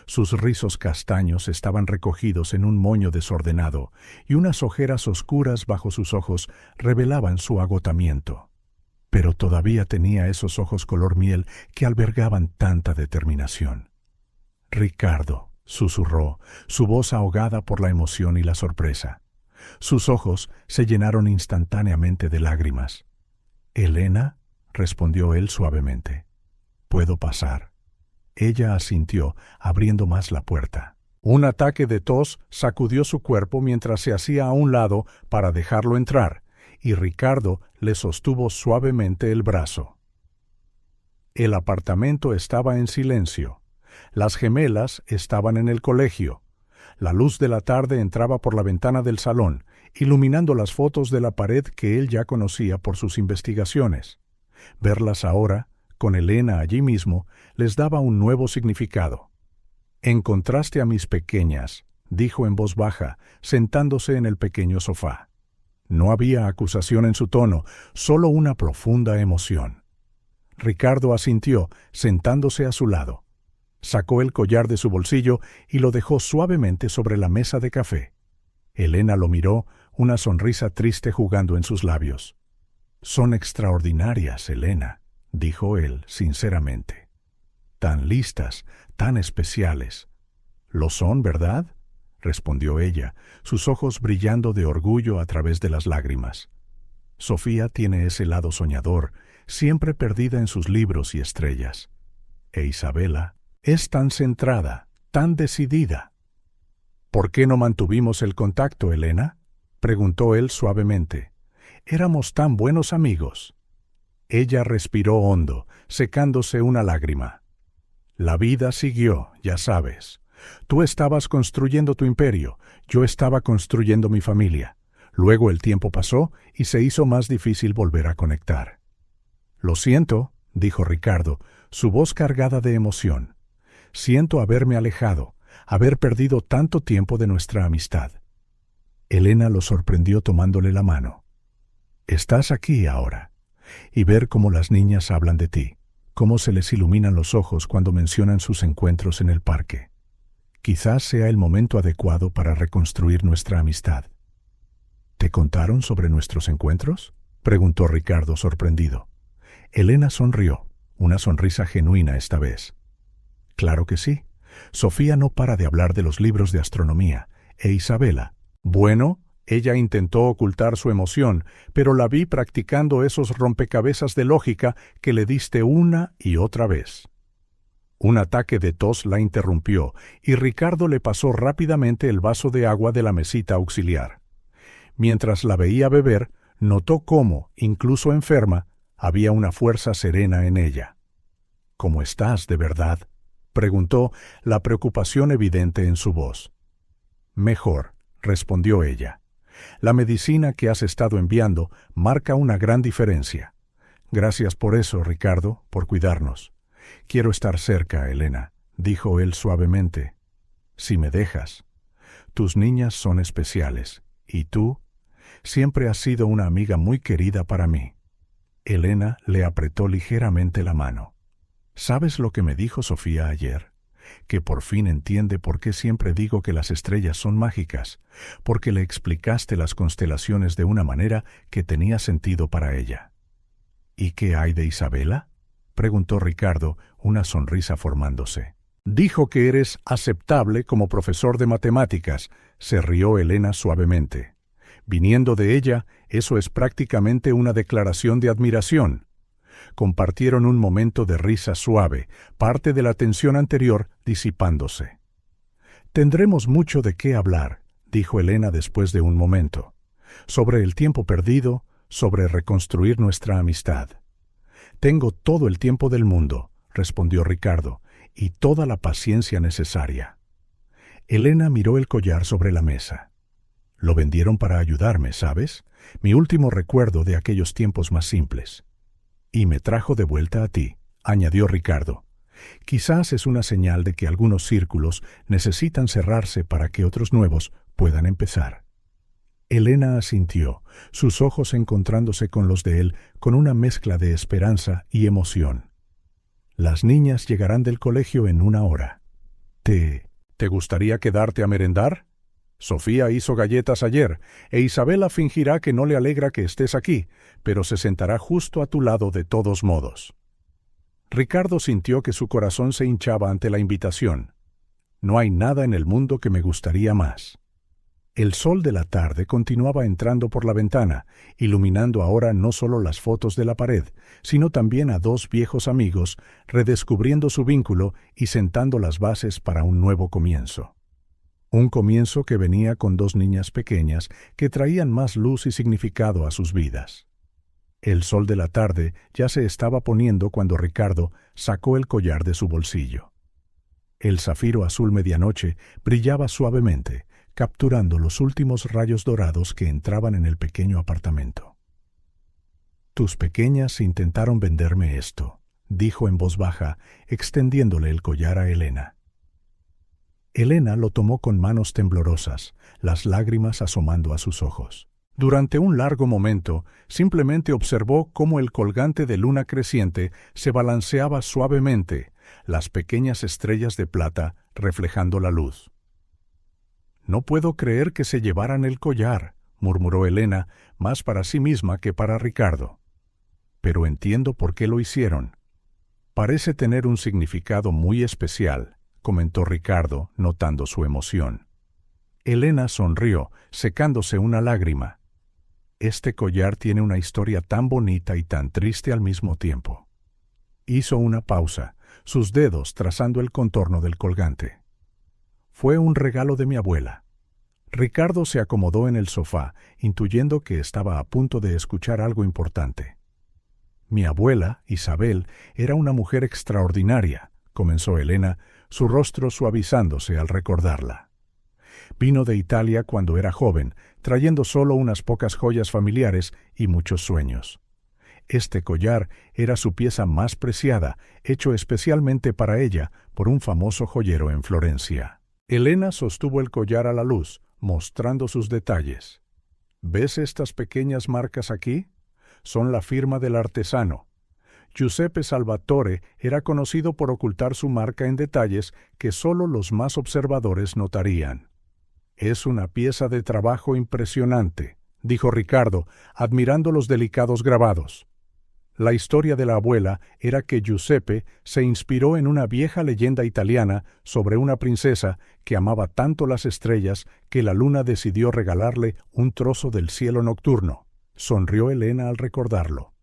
Sus rizos castaños estaban recogidos en un moño desordenado y unas ojeras oscuras bajo sus ojos revelaban su agotamiento. Pero todavía tenía esos ojos color miel que albergaban tanta determinación. «Ricardo», susurró, su voz ahogada por la emoción y la sorpresa. Sus ojos se llenaron instantáneamente de lágrimas. «¿Elena?», respondió él suavemente. «¿Puedo pasar?». Ella asintió, abriendo más la puerta. Un ataque de tos sacudió su cuerpo mientras se hacía a un lado para dejarlo entrar, y Ricardo le sostuvo suavemente el brazo. El apartamento estaba en silencio. Las gemelas estaban en el colegio. La luz de la tarde entraba por la ventana del salón, iluminando las fotos de la pared que él ya conocía por sus investigaciones. Verlas ahora, con Elena allí mismo, les daba un nuevo significado. «Encontraste a mis pequeñas», dijo en voz baja, sentándose en el pequeño sofá. No había acusación en su tono, solo una profunda emoción. Ricardo asintió, sentándose a su lado. Sacó el collar de su bolsillo y lo dejó suavemente sobre la mesa de café. Elena lo miró, una sonrisa triste jugando en sus labios. «Son extraordinarias, Elena», dijo él sinceramente. «Tan listas, tan especiales». «Lo son, ¿verdad?», respondió ella, sus ojos brillando de orgullo a través de las lágrimas. «Sofía tiene ese lado soñador, siempre perdida en sus libros y estrellas. E Isabela es tan centrada, tan decidida». «¿Por qué no mantuvimos el contacto, Elena?», preguntó él suavemente. «Éramos tan buenos amigos». Ella respiró hondo, secándose una lágrima. «La vida siguió, ya sabes. Tú estabas construyendo tu imperio, yo estaba construyendo mi familia. Luego el tiempo pasó y se hizo más difícil volver a conectar». «Lo siento», dijo Ricardo, su voz cargada de emoción. «Siento haberme alejado, haber perdido tanto tiempo de nuestra amistad». Elena lo sorprendió tomándole la mano. «Estás aquí ahora. Y ver cómo las niñas hablan de ti, cómo se les iluminan los ojos cuando mencionan sus encuentros en el parque. Quizás sea el momento adecuado para reconstruir nuestra amistad». «¿Te contaron sobre nuestros encuentros?», preguntó Ricardo sorprendido. Elena sonrió, una sonrisa genuina esta vez. «Claro que sí. Sofía no para de hablar de los libros de astronomía, e Isabela. Bueno». Ella intentó ocultar su emoción, pero la vi practicando esos rompecabezas de lógica que le diste una y otra vez. Un ataque de tos la interrumpió, y Ricardo le pasó rápidamente el vaso de agua de la mesita auxiliar. Mientras la veía beber, notó cómo, incluso enferma, había una fuerza serena en ella. «¿Cómo estás, de verdad?», preguntó, la preocupación evidente en su voz. «Mejor», respondió ella. «La medicina que has estado enviando marca una gran diferencia. Gracias por eso, Ricardo, por cuidarnos. Quiero estar cerca, Elena», dijo él suavemente. «Si me dejas. Tus niñas son especiales, y tú siempre has sido una amiga muy querida para mí». Elena le apretó ligeramente la mano. «¿Sabes lo que me dijo Sofía ayer? Que por fin entiende por qué siempre digo que las estrellas son mágicas, porque le explicaste las constelaciones de una manera que tenía sentido para ella». «¿Y qué hay de Isabela?», preguntó Ricardo, una sonrisa formándose. «Dijo que eres aceptable como profesor de matemáticas», se rió Elena suavemente. «Viniendo de ella, eso es prácticamente una declaración de admiración». Compartieron un momento de risa suave, parte de la tensión anterior disipándose. «Tendremos mucho de qué hablar», dijo Elena después de un momento. «Sobre el tiempo perdido, sobre reconstruir nuestra amistad». «Tengo todo el tiempo del mundo», respondió Ricardo, «y toda la paciencia necesaria». Elena miró el collar sobre la mesa. «Lo vendieron para ayudarme, ¿sabes? Mi último recuerdo de aquellos tiempos más simples». «Y me trajo de vuelta a ti», añadió Ricardo. «Quizás es una señal de que algunos círculos necesitan cerrarse para que otros nuevos puedan empezar». Elena asintió, sus ojos encontrándose con los de él con una mezcla de esperanza y emoción. «Las niñas llegarán del colegio en 1 hora». ¿Te gustaría quedarte a merendar? Sofía hizo galletas ayer, e Isabela fingirá que no le alegra que estés aquí, pero se sentará justo a tu lado de todos modos. Ricardo sintió que su corazón se hinchaba ante la invitación. No hay nada en el mundo que me gustaría más. El sol de la tarde continuaba entrando por la ventana, iluminando ahora no solo las fotos de la pared, sino también a dos viejos amigos, redescubriendo su vínculo y sentando las bases para un nuevo comienzo. Un comienzo que venía con dos niñas pequeñas que traían más luz y significado a sus vidas. El sol de la tarde ya se estaba poniendo cuando Ricardo sacó el collar de su bolsillo. El zafiro azul medianoche brillaba suavemente, capturando los últimos rayos dorados que entraban en el pequeño apartamento. «Tus pequeñas intentaron venderme esto», dijo en voz baja, extendiéndole el collar a Elena. Elena lo tomó con manos temblorosas, las lágrimas asomando a sus ojos. Durante un largo momento, simplemente observó cómo el colgante de luna creciente se balanceaba suavemente, las pequeñas estrellas de plata reflejando la luz. «No puedo creer que se llevaran el collar», murmuró Elena, más para sí misma que para Ricardo. «Pero entiendo por qué lo hicieron. Parece tener un significado muy especial», comentó Ricardo, notando su emoción. Elena sonrió, secándose una lágrima. «Este collar tiene una historia tan bonita y tan triste al mismo tiempo». Hizo una pausa, sus dedos trazando el contorno del colgante. «Fue un regalo de mi abuela». Ricardo se acomodó en el sofá, intuyendo que estaba a punto de escuchar algo importante. «Mi abuela, Isabel, era una mujer extraordinaria», comenzó Elena, su rostro suavizándose al recordarla. «Vino de Italia cuando era joven, trayendo solo unas pocas joyas familiares y muchos sueños. Este collar era su pieza más preciada, hecho especialmente para ella por un famoso joyero en Florencia». Elena sostuvo el collar a la luz, mostrando sus detalles. «¿Ves estas pequeñas marcas aquí? Son la firma del artesano. Giuseppe Salvatore era conocido por ocultar su marca en detalles que solo los más observadores notarían. Es una pieza de trabajo impresionante», dijo Ricardo, admirando los delicados grabados. La historia de la abuela era que Giuseppe se inspiró en una vieja leyenda italiana sobre una princesa que amaba tanto las estrellas que la luna decidió regalarle un trozo del cielo nocturno. Sonrió Elena al recordarlo.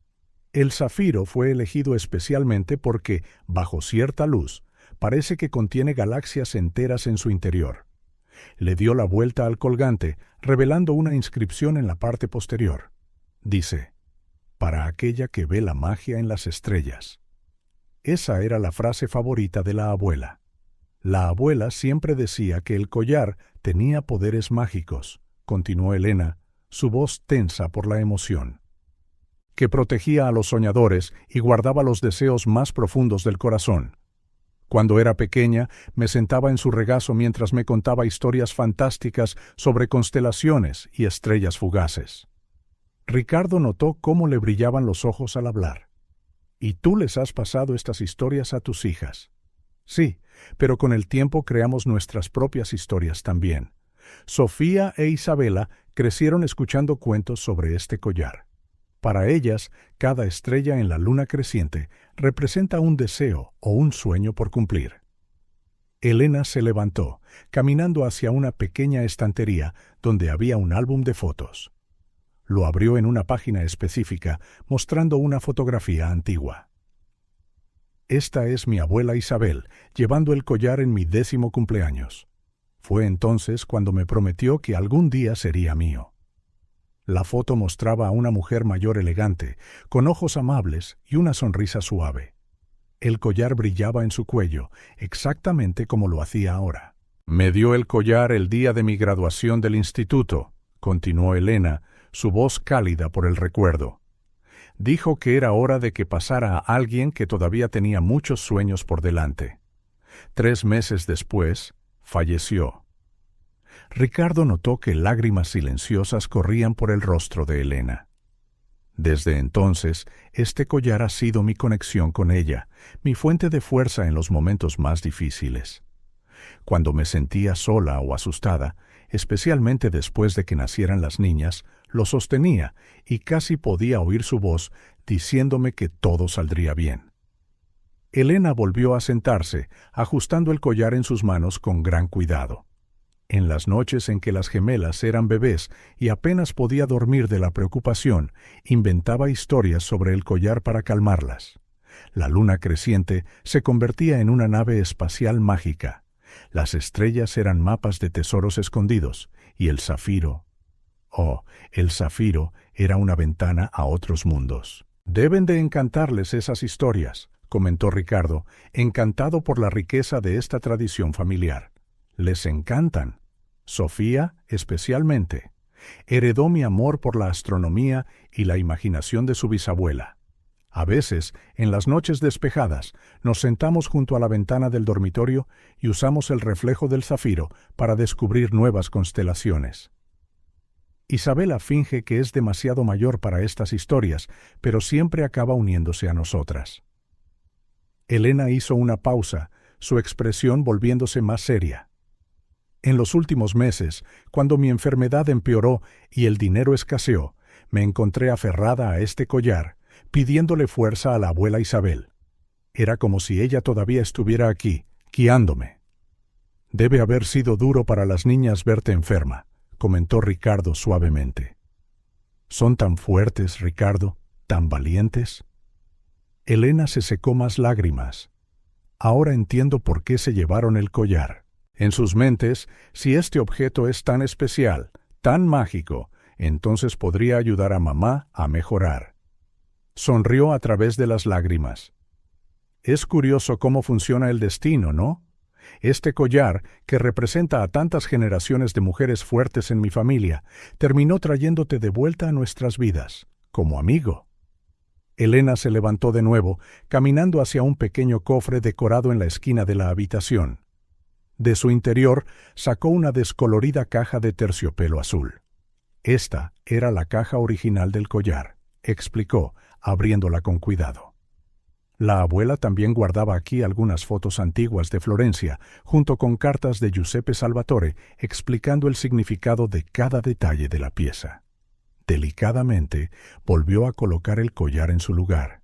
El zafiro fue elegido especialmente porque, bajo cierta luz, parece que contiene galaxias enteras en su interior. Le dio la vuelta al colgante, revelando una inscripción en la parte posterior. Dice: «Para aquella que ve la magia en las estrellas». Esa era la frase favorita de la abuela. La abuela siempre decía que el collar tenía poderes mágicos, continuó Elena, su voz tensa por la emoción. Que protegía a los soñadores y guardaba los deseos más profundos del corazón. Cuando era pequeña, me sentaba en su regazo mientras me contaba historias fantásticas sobre constelaciones y estrellas fugaces. Ricardo notó cómo le brillaban los ojos al hablar. «¿Y tú les has pasado estas historias a tus hijas?» «Sí, pero con el tiempo creamos nuestras propias historias también. Sofía e Isabela crecieron escuchando cuentos sobre este collar. Para ellas, cada estrella en la luna creciente representa un deseo o un sueño por cumplir». Elena se levantó, caminando hacia una pequeña estantería donde había un álbum de fotos. Lo abrió en una página específica, mostrando una fotografía antigua. «Esta es mi abuela Isabel, llevando el collar en mi 10º cumpleaños. Fue entonces cuando me prometió que algún día sería mío». La foto mostraba a una mujer mayor elegante, con ojos amables y una sonrisa suave. El collar brillaba en su cuello, exactamente como lo hacía ahora. «Me dio el collar el día de mi graduación del instituto», continuó Elena, su voz cálida por el recuerdo. «Dijo que era hora de que pasara a alguien que todavía tenía muchos sueños por delante. 3 meses después, falleció». Ricardo notó que lágrimas silenciosas corrían por el rostro de Elena. «Desde entonces, este collar ha sido mi conexión con ella, mi fuente de fuerza en los momentos más difíciles. Cuando me sentía sola o asustada, especialmente después de que nacieran las niñas, lo sostenía y casi podía oír su voz diciéndome que todo saldría bien. Elena volvió a sentarse, ajustando el collar en sus manos con gran cuidado. En las noches en que las gemelas eran bebés y apenas podía dormir de la preocupación, inventaba historias sobre el collar para calmarlas. La luna creciente se convertía en una nave espacial mágica. Las estrellas eran mapas de tesoros escondidos, y el zafiro era una ventana a otros mundos. Deben de encantarles esas historias, comentó Ricardo, encantado por la riqueza de esta tradición familiar. Les encantan. Sofía, especialmente. Heredó mi amor por la astronomía y la imaginación de su bisabuela. A veces, en las noches despejadas, nos sentamos junto a la ventana del dormitorio y usamos el reflejo del zafiro para descubrir nuevas constelaciones. Isabela finge que es demasiado mayor para estas historias, pero siempre acaba uniéndose a nosotras. Elena hizo una pausa, su expresión volviéndose más seria. En los últimos meses, cuando mi enfermedad empeoró y el dinero escaseó, me encontré aferrada a este collar, pidiéndole fuerza a la abuela Isabel. Era como si ella todavía estuviera aquí, guiándome. Debe haber sido duro para las niñas verte enferma, comentó Ricardo suavemente. Son tan fuertes, Ricardo, tan valientes. Elena se secó más lágrimas. Ahora entiendo por qué se llevaron el collar. En sus mentes, si este objeto es tan especial, tan mágico, entonces podría ayudar a mamá a mejorar. Sonrió a través de las lágrimas. Es curioso cómo funciona el destino, ¿no? Este collar, que representa a tantas generaciones de mujeres fuertes en mi familia, terminó trayéndote de vuelta a nuestras vidas, como amigo. Elena se levantó de nuevo, caminando hacia un pequeño cofre decorado en la esquina de la habitación. De su interior sacó una descolorida caja de terciopelo azul. Esta era la caja original del collar, explicó, abriéndola con cuidado. La abuela también guardaba aquí algunas fotos antiguas de Florencia, junto con cartas de Giuseppe Salvatore explicando el significado de cada detalle de la pieza. Delicadamente volvió a colocar el collar en su lugar.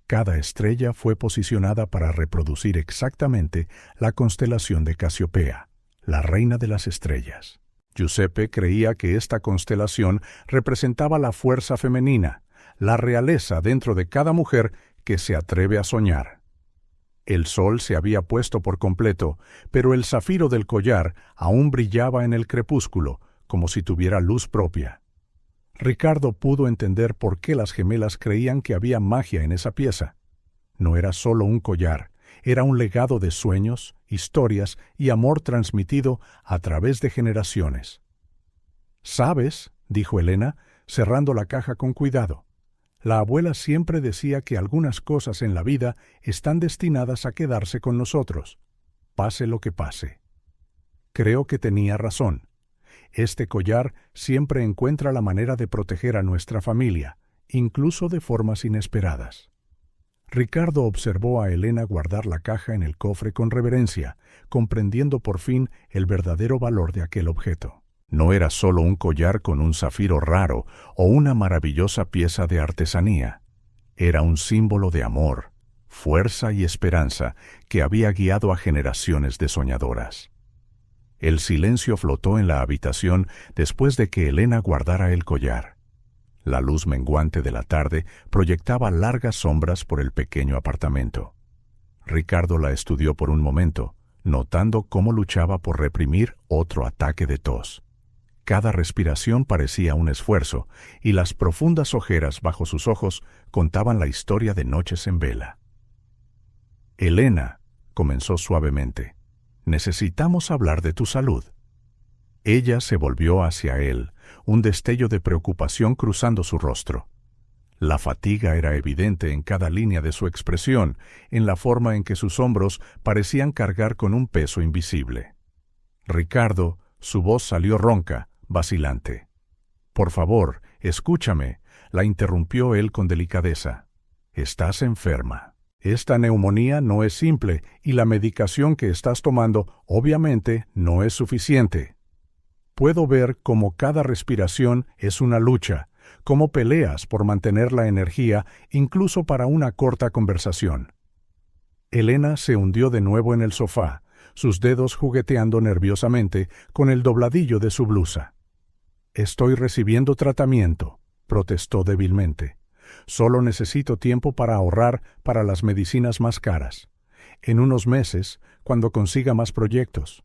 Cada estrella fue posicionada para reproducir exactamente la constelación de Casiopea, la reina de las estrellas. Giuseppe creía que esta constelación representaba la fuerza femenina, la realeza dentro de cada mujer que se atreve a soñar. El sol se había puesto por completo, pero el zafiro del collar aún brillaba en el crepúsculo, como si tuviera luz propia. Ricardo pudo entender por qué las gemelas creían que había magia en esa pieza. No era solo un collar, era un legado de sueños, historias y amor transmitido a través de generaciones. «¿Sabes?», dijo Elena, cerrando la caja con cuidado. La abuela siempre decía que algunas cosas en la vida están destinadas a quedarse con nosotros, pase lo que pase. Creo que tenía razón. Este collar siempre encuentra la manera de proteger a nuestra familia, incluso de formas inesperadas. Ricardo observó a Elena guardar la caja en el cofre con reverencia, comprendiendo por fin el verdadero valor de aquel objeto. No era solo un collar con un zafiro raro o una maravillosa pieza de artesanía. Era un símbolo de amor, fuerza y esperanza que había guiado a generaciones de soñadoras. El silencio flotó en la habitación después de que Elena guardara el collar. La luz menguante de la tarde proyectaba largas sombras por el pequeño apartamento. Ricardo la estudió por un momento, notando cómo luchaba por reprimir otro ataque de tos. Cada respiración parecía un esfuerzo, y las profundas ojeras bajo sus ojos contaban la historia de noches en vela. «Elena», comenzó suavemente, «necesitamos hablar de tu salud». Ella se volvió hacia él, un destello de preocupación cruzando su rostro. La fatiga era evidente en cada línea de su expresión, en la forma en que sus hombros parecían cargar con un peso invisible. Ricardo, su voz salió ronca, vacilante. «Por favor, escúchame», la interrumpió él con delicadeza. «Estás enferma». Esta neumonía no es simple y la medicación que estás tomando obviamente no es suficiente. Puedo ver cómo cada respiración es una lucha, cómo peleas por mantener la energía incluso para una corta conversación. Elena se hundió de nuevo en el sofá, sus dedos jugueteando nerviosamente con el dobladillo de su blusa. «Estoy recibiendo tratamiento», protestó débilmente. «Solo necesito tiempo para ahorrar para las medicinas más caras. En unos meses, cuando consiga más proyectos».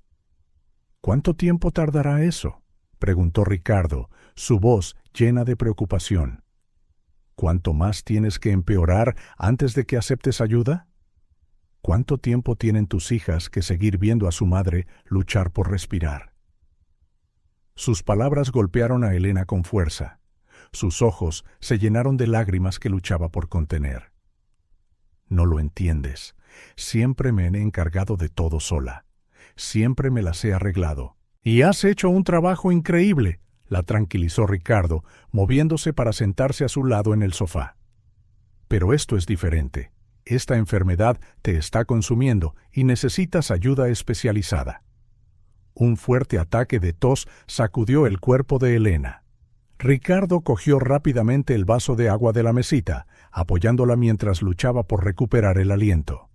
«¿Cuánto tiempo tardará eso?», preguntó Ricardo, su voz llena de preocupación. «¿Cuánto más tienes que empeorar antes de que aceptes ayuda? ¿Cuánto tiempo tienen tus hijas que seguir viendo a su madre luchar por respirar?». Sus palabras golpearon a Elena con fuerza. Sus ojos se llenaron de lágrimas que luchaba por contener. «No lo entiendes. Siempre me he encargado de todo sola. Siempre me las he arreglado. Y has hecho un trabajo increíble», la tranquilizó Ricardo, moviéndose para sentarse a su lado en el sofá. «Pero esto es diferente. Esta enfermedad te está consumiendo y necesitas ayuda especializada». Un fuerte ataque de tos sacudió el cuerpo de Elena. Ricardo cogió rápidamente el vaso de agua de la mesita, apoyándola mientras luchaba por recuperar el aliento.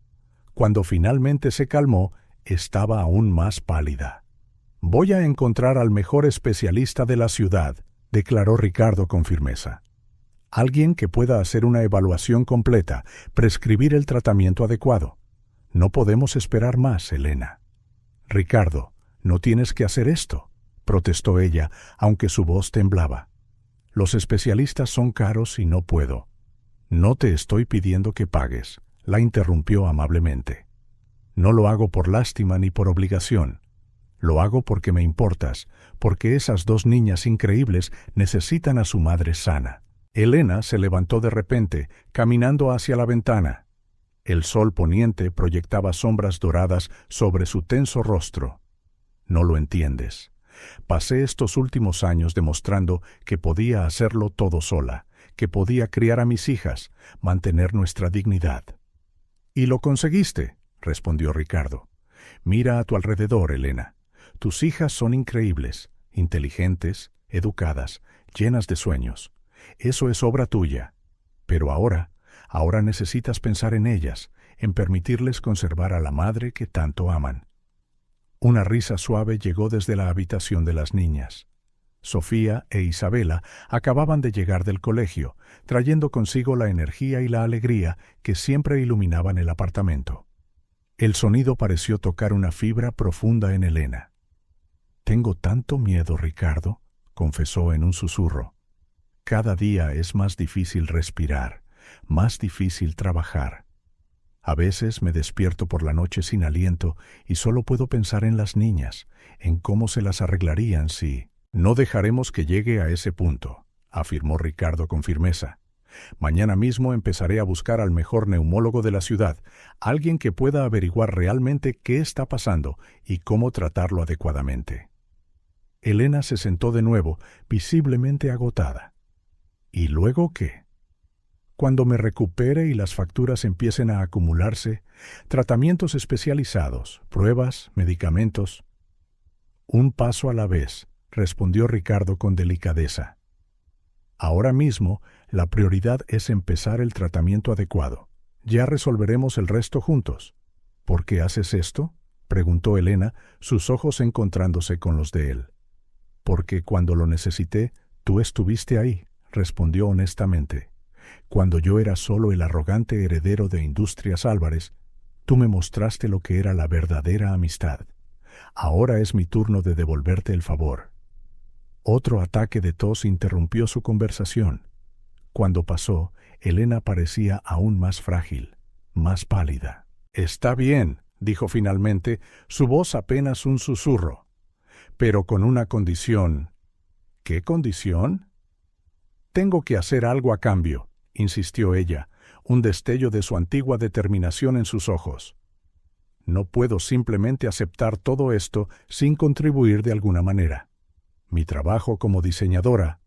Cuando finalmente se calmó, estaba aún más pálida. «Voy a encontrar al mejor especialista de la ciudad», declaró Ricardo con firmeza. «Alguien que pueda hacer una evaluación completa, prescribir el tratamiento adecuado. No podemos esperar más, Elena». «Ricardo, no tienes que hacer esto», protestó ella, aunque su voz temblaba. «Los especialistas son caros y no puedo». «No te estoy pidiendo que pagues», la interrumpió amablemente. «No lo hago por lástima ni por obligación. Lo hago porque me importas, porque esas dos niñas increíbles necesitan a su madre sana». Elena se levantó de repente, caminando hacia la ventana. El sol poniente proyectaba sombras doradas sobre su tenso rostro. «No lo entiendes. Pasé estos últimos años demostrando que podía hacerlo todo sola, que podía criar a mis hijas, mantener nuestra dignidad». «Y lo conseguiste», respondió Ricardo. «Mira a tu alrededor, Elena. Tus hijas son increíbles, inteligentes, educadas, llenas de sueños. Eso es obra tuya. Pero ahora necesitas pensar en ellas, en permitirles conservar a la madre que tanto aman». Una risa suave llegó desde la habitación de las niñas. Sofía e Isabela acababan de llegar del colegio, trayendo consigo la energía y la alegría que siempre iluminaban el apartamento. El sonido pareció tocar una fibra profunda en Elena. «Tengo tanto miedo, Ricardo», confesó en un susurro. «Cada día es más difícil respirar, más difícil trabajar. A veces me despierto por la noche sin aliento y solo puedo pensar en las niñas, en cómo se las arreglarían si...». «No dejaremos que llegue a ese punto», afirmó Ricardo con firmeza. «Mañana mismo empezaré a buscar al mejor neumólogo de la ciudad, alguien que pueda averiguar realmente qué está pasando y cómo tratarlo adecuadamente». Elena se sentó de nuevo, visiblemente agotada. «¿Y luego qué?». «Cuando me recupere y las facturas empiecen a acumularse, tratamientos especializados, pruebas, medicamentos». «Un paso a la vez», respondió Ricardo con delicadeza. «Ahora mismo, la prioridad es empezar el tratamiento adecuado. Ya resolveremos el resto juntos». «¿Por qué haces esto?», preguntó Elena, sus ojos encontrándose con los de él. «Porque cuando lo necesité, tú estuviste ahí», respondió honestamente. «Cuando yo era solo el arrogante heredero de Industrias Álvarez, tú me mostraste lo que era la verdadera amistad. Ahora es mi turno de devolverte el favor». Otro ataque de tos interrumpió su conversación. Cuando pasó, Elena parecía aún más frágil, más pálida. «Está bien», dijo finalmente, su voz apenas un susurro. «Pero con una condición». «¿Qué condición?». «Tengo que hacer algo a cambio», insistió ella, un destello de su antigua determinación en sus ojos. «No puedo simplemente aceptar todo esto sin contribuir de alguna manera. Mi trabajo como diseñadora».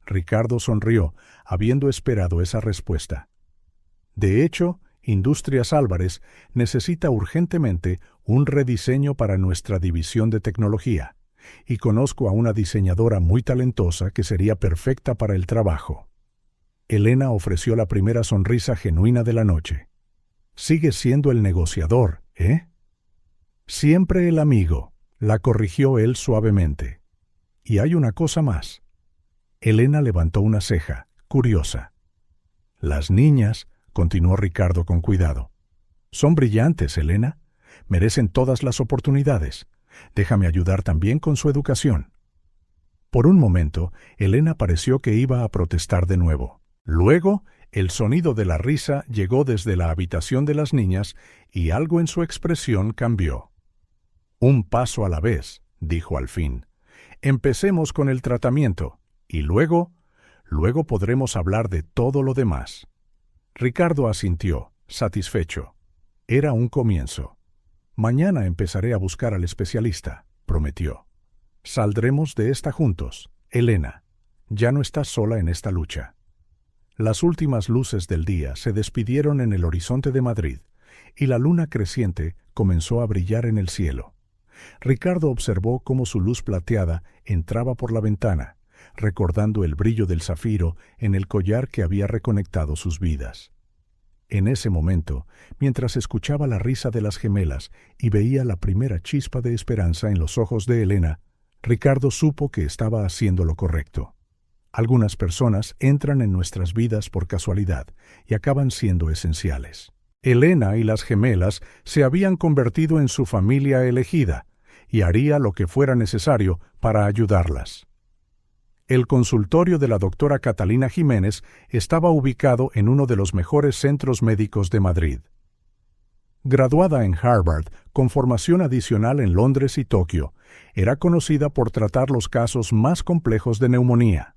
Ricardo sonrió, habiendo esperado esa respuesta. «De hecho, Industrias Álvarez necesita urgentemente un rediseño para nuestra división de tecnología, y conozco a una diseñadora muy talentosa que sería perfecta para el trabajo. Elena ofreció la primera sonrisa genuina de la noche. «Sigues siendo el negociador, ¿eh?» «Siempre el amigo», la corrigió él suavemente. «Y hay una cosa más». Elena levantó una ceja, curiosa. «Las niñas», continuó Ricardo con cuidado, «son brillantes, Elena. Merecen todas las oportunidades. Déjame ayudar también con su educación». Por un momento, Elena pareció que iba a protestar de nuevo. Luego, el sonido de la risa llegó desde la habitación de las niñas y algo en su expresión cambió. «Un paso a la vez», dijo al fin. «Empecemos con el tratamiento, y luego podremos hablar de todo lo demás». Ricardo asintió, satisfecho. Era un comienzo. «Mañana empezaré a buscar al especialista», prometió. «Saldremos de esta juntos, Elena. Ya no estás sola en esta lucha». Las últimas luces del día se despidieron en el horizonte de Madrid, y la luna creciente comenzó a brillar en el cielo. Ricardo observó cómo su luz plateada entraba por la ventana, recordando el brillo del zafiro en el collar que había reconectado sus vidas. En ese momento, mientras escuchaba la risa de las gemelas y veía la primera chispa de esperanza en los ojos de Elena, Ricardo supo que estaba haciendo lo correcto. Algunas personas entran en nuestras vidas por casualidad y acaban siendo esenciales. Elena y las gemelas se habían convertido en su familia elegida, y haría lo que fuera necesario para ayudarlas. El consultorio de la doctora Catalina Jiménez estaba ubicado en uno de los mejores centros médicos de Madrid. Graduada en Harvard, con formación adicional en Londres y Tokio, era conocida por tratar los casos más complejos de neumonía.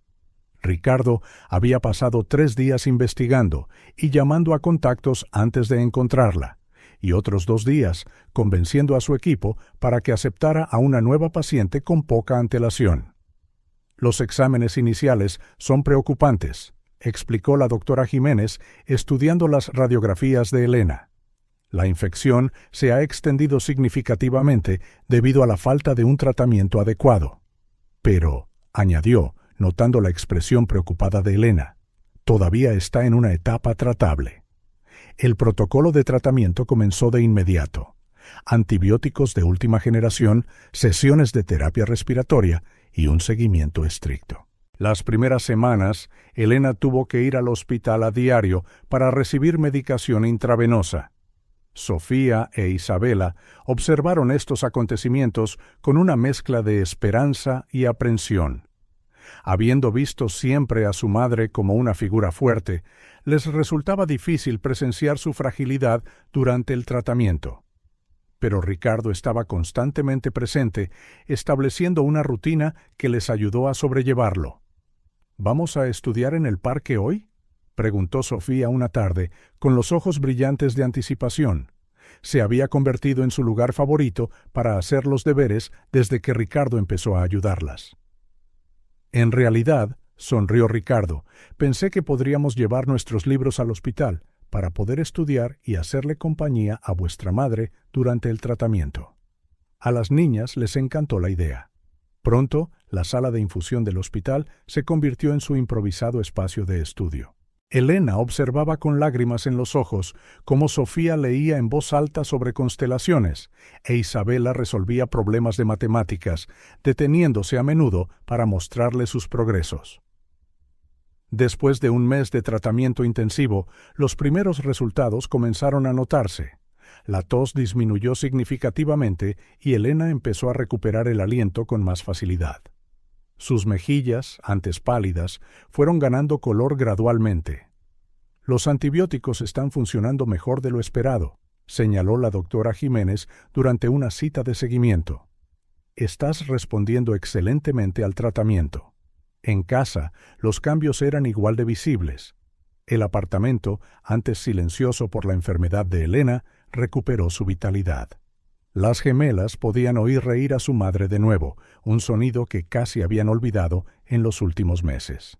Ricardo había pasado 3 días investigando y llamando a contactos antes de encontrarla, y otros 2 días convenciendo a su equipo para que aceptara a una nueva paciente con poca antelación. «Los exámenes iniciales son preocupantes», explicó la doctora Jiménez estudiando las radiografías de Elena. «La infección se ha extendido significativamente debido a la falta de un tratamiento adecuado. Pero», añadió, notando la expresión preocupada de Elena, «todavía está en una etapa tratable». El protocolo de tratamiento comenzó de inmediato. Antibióticos de última generación, sesiones de terapia respiratoria y un seguimiento estricto. Las primeras semanas, Elena tuvo que ir al hospital a diario para recibir medicación intravenosa. Sofía e Isabela observaron estos acontecimientos con una mezcla de esperanza y aprensión. Habiendo visto siempre a su madre como una figura fuerte, les resultaba difícil presenciar su fragilidad durante el tratamiento. Pero Ricardo estaba constantemente presente, estableciendo una rutina que les ayudó a sobrellevarlo. «¿Vamos a estudiar en el parque hoy?», preguntó Sofía una tarde, con los ojos brillantes de anticipación. Se había convertido en su lugar favorito para hacer los deberes desde que Ricardo empezó a ayudarlas. «En realidad», sonrió Ricardo, «pensé que podríamos llevar nuestros libros al hospital para poder estudiar y hacerle compañía a vuestra madre durante el tratamiento». A las niñas les encantó la idea. Pronto, la sala de infusión del hospital se convirtió en su improvisado espacio de estudio. Elena observaba con lágrimas en los ojos cómo Sofía leía en voz alta sobre constelaciones e Isabela resolvía problemas de matemáticas, deteniéndose a menudo para mostrarle sus progresos. Después de un mes de tratamiento intensivo, los primeros resultados comenzaron a notarse. La tos disminuyó significativamente y Elena empezó a recuperar el aliento con más facilidad. Sus mejillas, antes pálidas, fueron ganando color gradualmente. «Los antibióticos están funcionando mejor de lo esperado», señaló la doctora Jiménez durante una cita de seguimiento. «Estás respondiendo excelentemente al tratamiento». En casa, los cambios eran igual de visibles. El apartamento, antes silencioso por la enfermedad de Elena, recuperó su vitalidad. Las gemelas podían oír reír a su madre de nuevo, un sonido que casi habían olvidado en los últimos meses.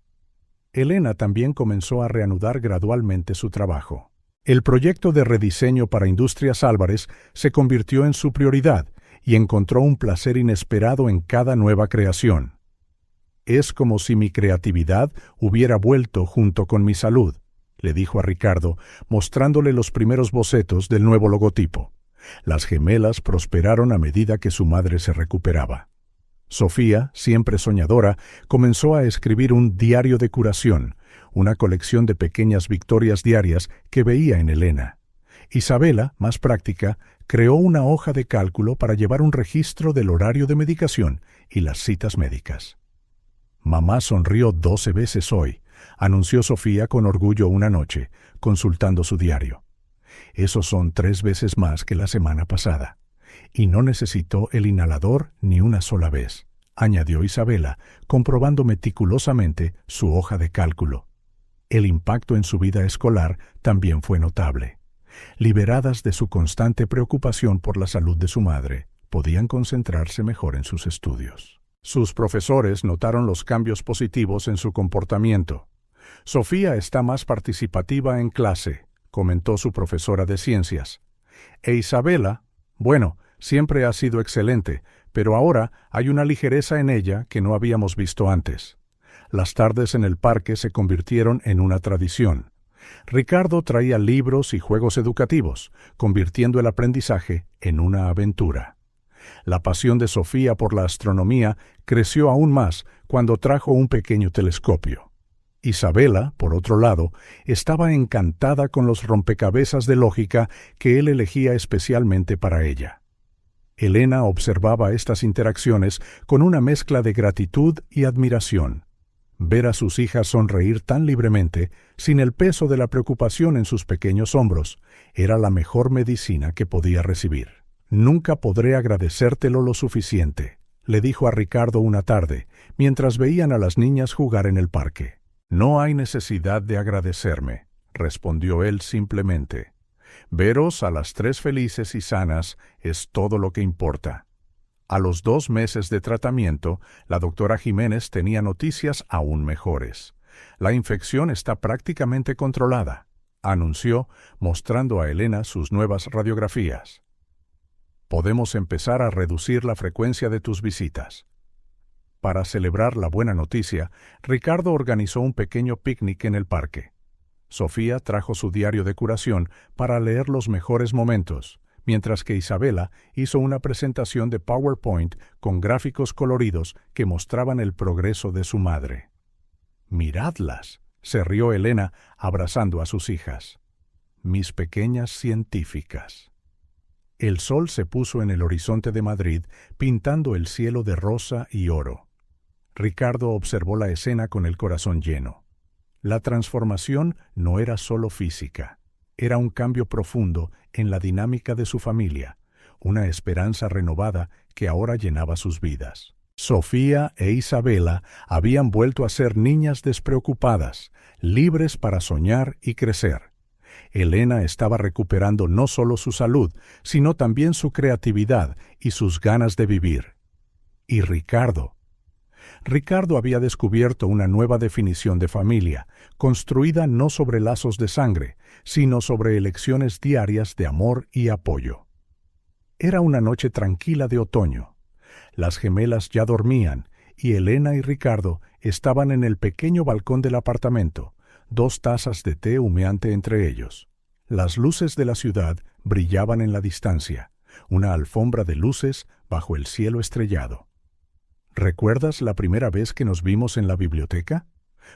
Elena también comenzó a reanudar gradualmente su trabajo. El proyecto de rediseño para Industrias Álvarez se convirtió en su prioridad y encontró un placer inesperado en cada nueva creación. «Es como si mi creatividad hubiera vuelto junto con mi salud», le dijo a Ricardo, mostrándole los primeros bocetos del nuevo logotipo. Las gemelas prosperaron a medida que su madre se recuperaba. Sofía, siempre soñadora, comenzó a escribir un diario de curación, una colección de pequeñas victorias diarias que veía en Elena. Isabela, más práctica, creó una hoja de cálculo para llevar un registro del horario de medicación y las citas médicas. «Mamá sonrió 12 veces hoy», anunció Sofía con orgullo una noche, consultando su diario. «Esos son 3 veces más que la semana pasada. Y no necesitó el inhalador ni una sola vez», añadió Isabela, comprobando meticulosamente su hoja de cálculo. El impacto en su vida escolar también fue notable. Liberadas de su constante preocupación por la salud de su madre, podían concentrarse mejor en sus estudios. Sus profesores notaron los cambios positivos en su comportamiento. «Sofía está más participativa en clase», comentó su profesora de ciencias. «E Isabela, bueno, siempre ha sido excelente, pero ahora hay una ligereza en ella que no habíamos visto antes». Las tardes en el parque se convirtieron en una tradición. Ricardo traía libros y juegos educativos, convirtiendo el aprendizaje en una aventura. La pasión de Sofía por la astronomía creció aún más cuando trajo un pequeño telescopio. Isabela, por otro lado, estaba encantada con los rompecabezas de lógica que él elegía especialmente para ella. Elena observaba estas interacciones con una mezcla de gratitud y admiración. Ver a sus hijas sonreír tan libremente, sin el peso de la preocupación en sus pequeños hombros, era la mejor medicina que podía recibir. «Nunca podré agradecértelo lo suficiente», le dijo a Ricardo una tarde, mientras veían a las niñas jugar en el parque. «No hay necesidad de agradecerme», respondió él simplemente. «Veros a las 3 felices y sanas es todo lo que importa». A los 2 meses de tratamiento, la doctora Jiménez tenía noticias aún mejores. «La infección está prácticamente controlada», anunció, mostrando a Elena sus nuevas radiografías. «Podemos empezar a reducir la frecuencia de tus visitas». Para celebrar la buena noticia, Ricardo organizó un pequeño picnic en el parque. Sofía trajo su diario de curación para leer los mejores momentos, mientras que Isabela hizo una presentación de PowerPoint con gráficos coloridos que mostraban el progreso de su madre. «Miradlas», se rió Elena, abrazando a sus hijas. «Mis pequeñas científicas». El sol se puso en el horizonte de Madrid, pintando el cielo de rosa y oro. Ricardo observó la escena con el corazón lleno. La transformación no era solo física. Era un cambio profundo en la dinámica de su familia, una esperanza renovada que ahora llenaba sus vidas. Sofía e Isabela habían vuelto a ser niñas despreocupadas, libres para soñar y crecer. Elena estaba recuperando no solo su salud, sino también su creatividad y sus ganas de vivir. Y Ricardo había descubierto una nueva definición de familia, construida no sobre lazos de sangre, sino sobre elecciones diarias de amor y apoyo. Era una noche tranquila de otoño. Las gemelas ya dormían, y Elena y Ricardo estaban en el pequeño balcón del apartamento, 2 tazas de té humeante entre ellos. Las luces de la ciudad brillaban en la distancia, una alfombra de luces bajo el cielo estrellado. «¿Recuerdas la primera vez que nos vimos en la biblioteca?»,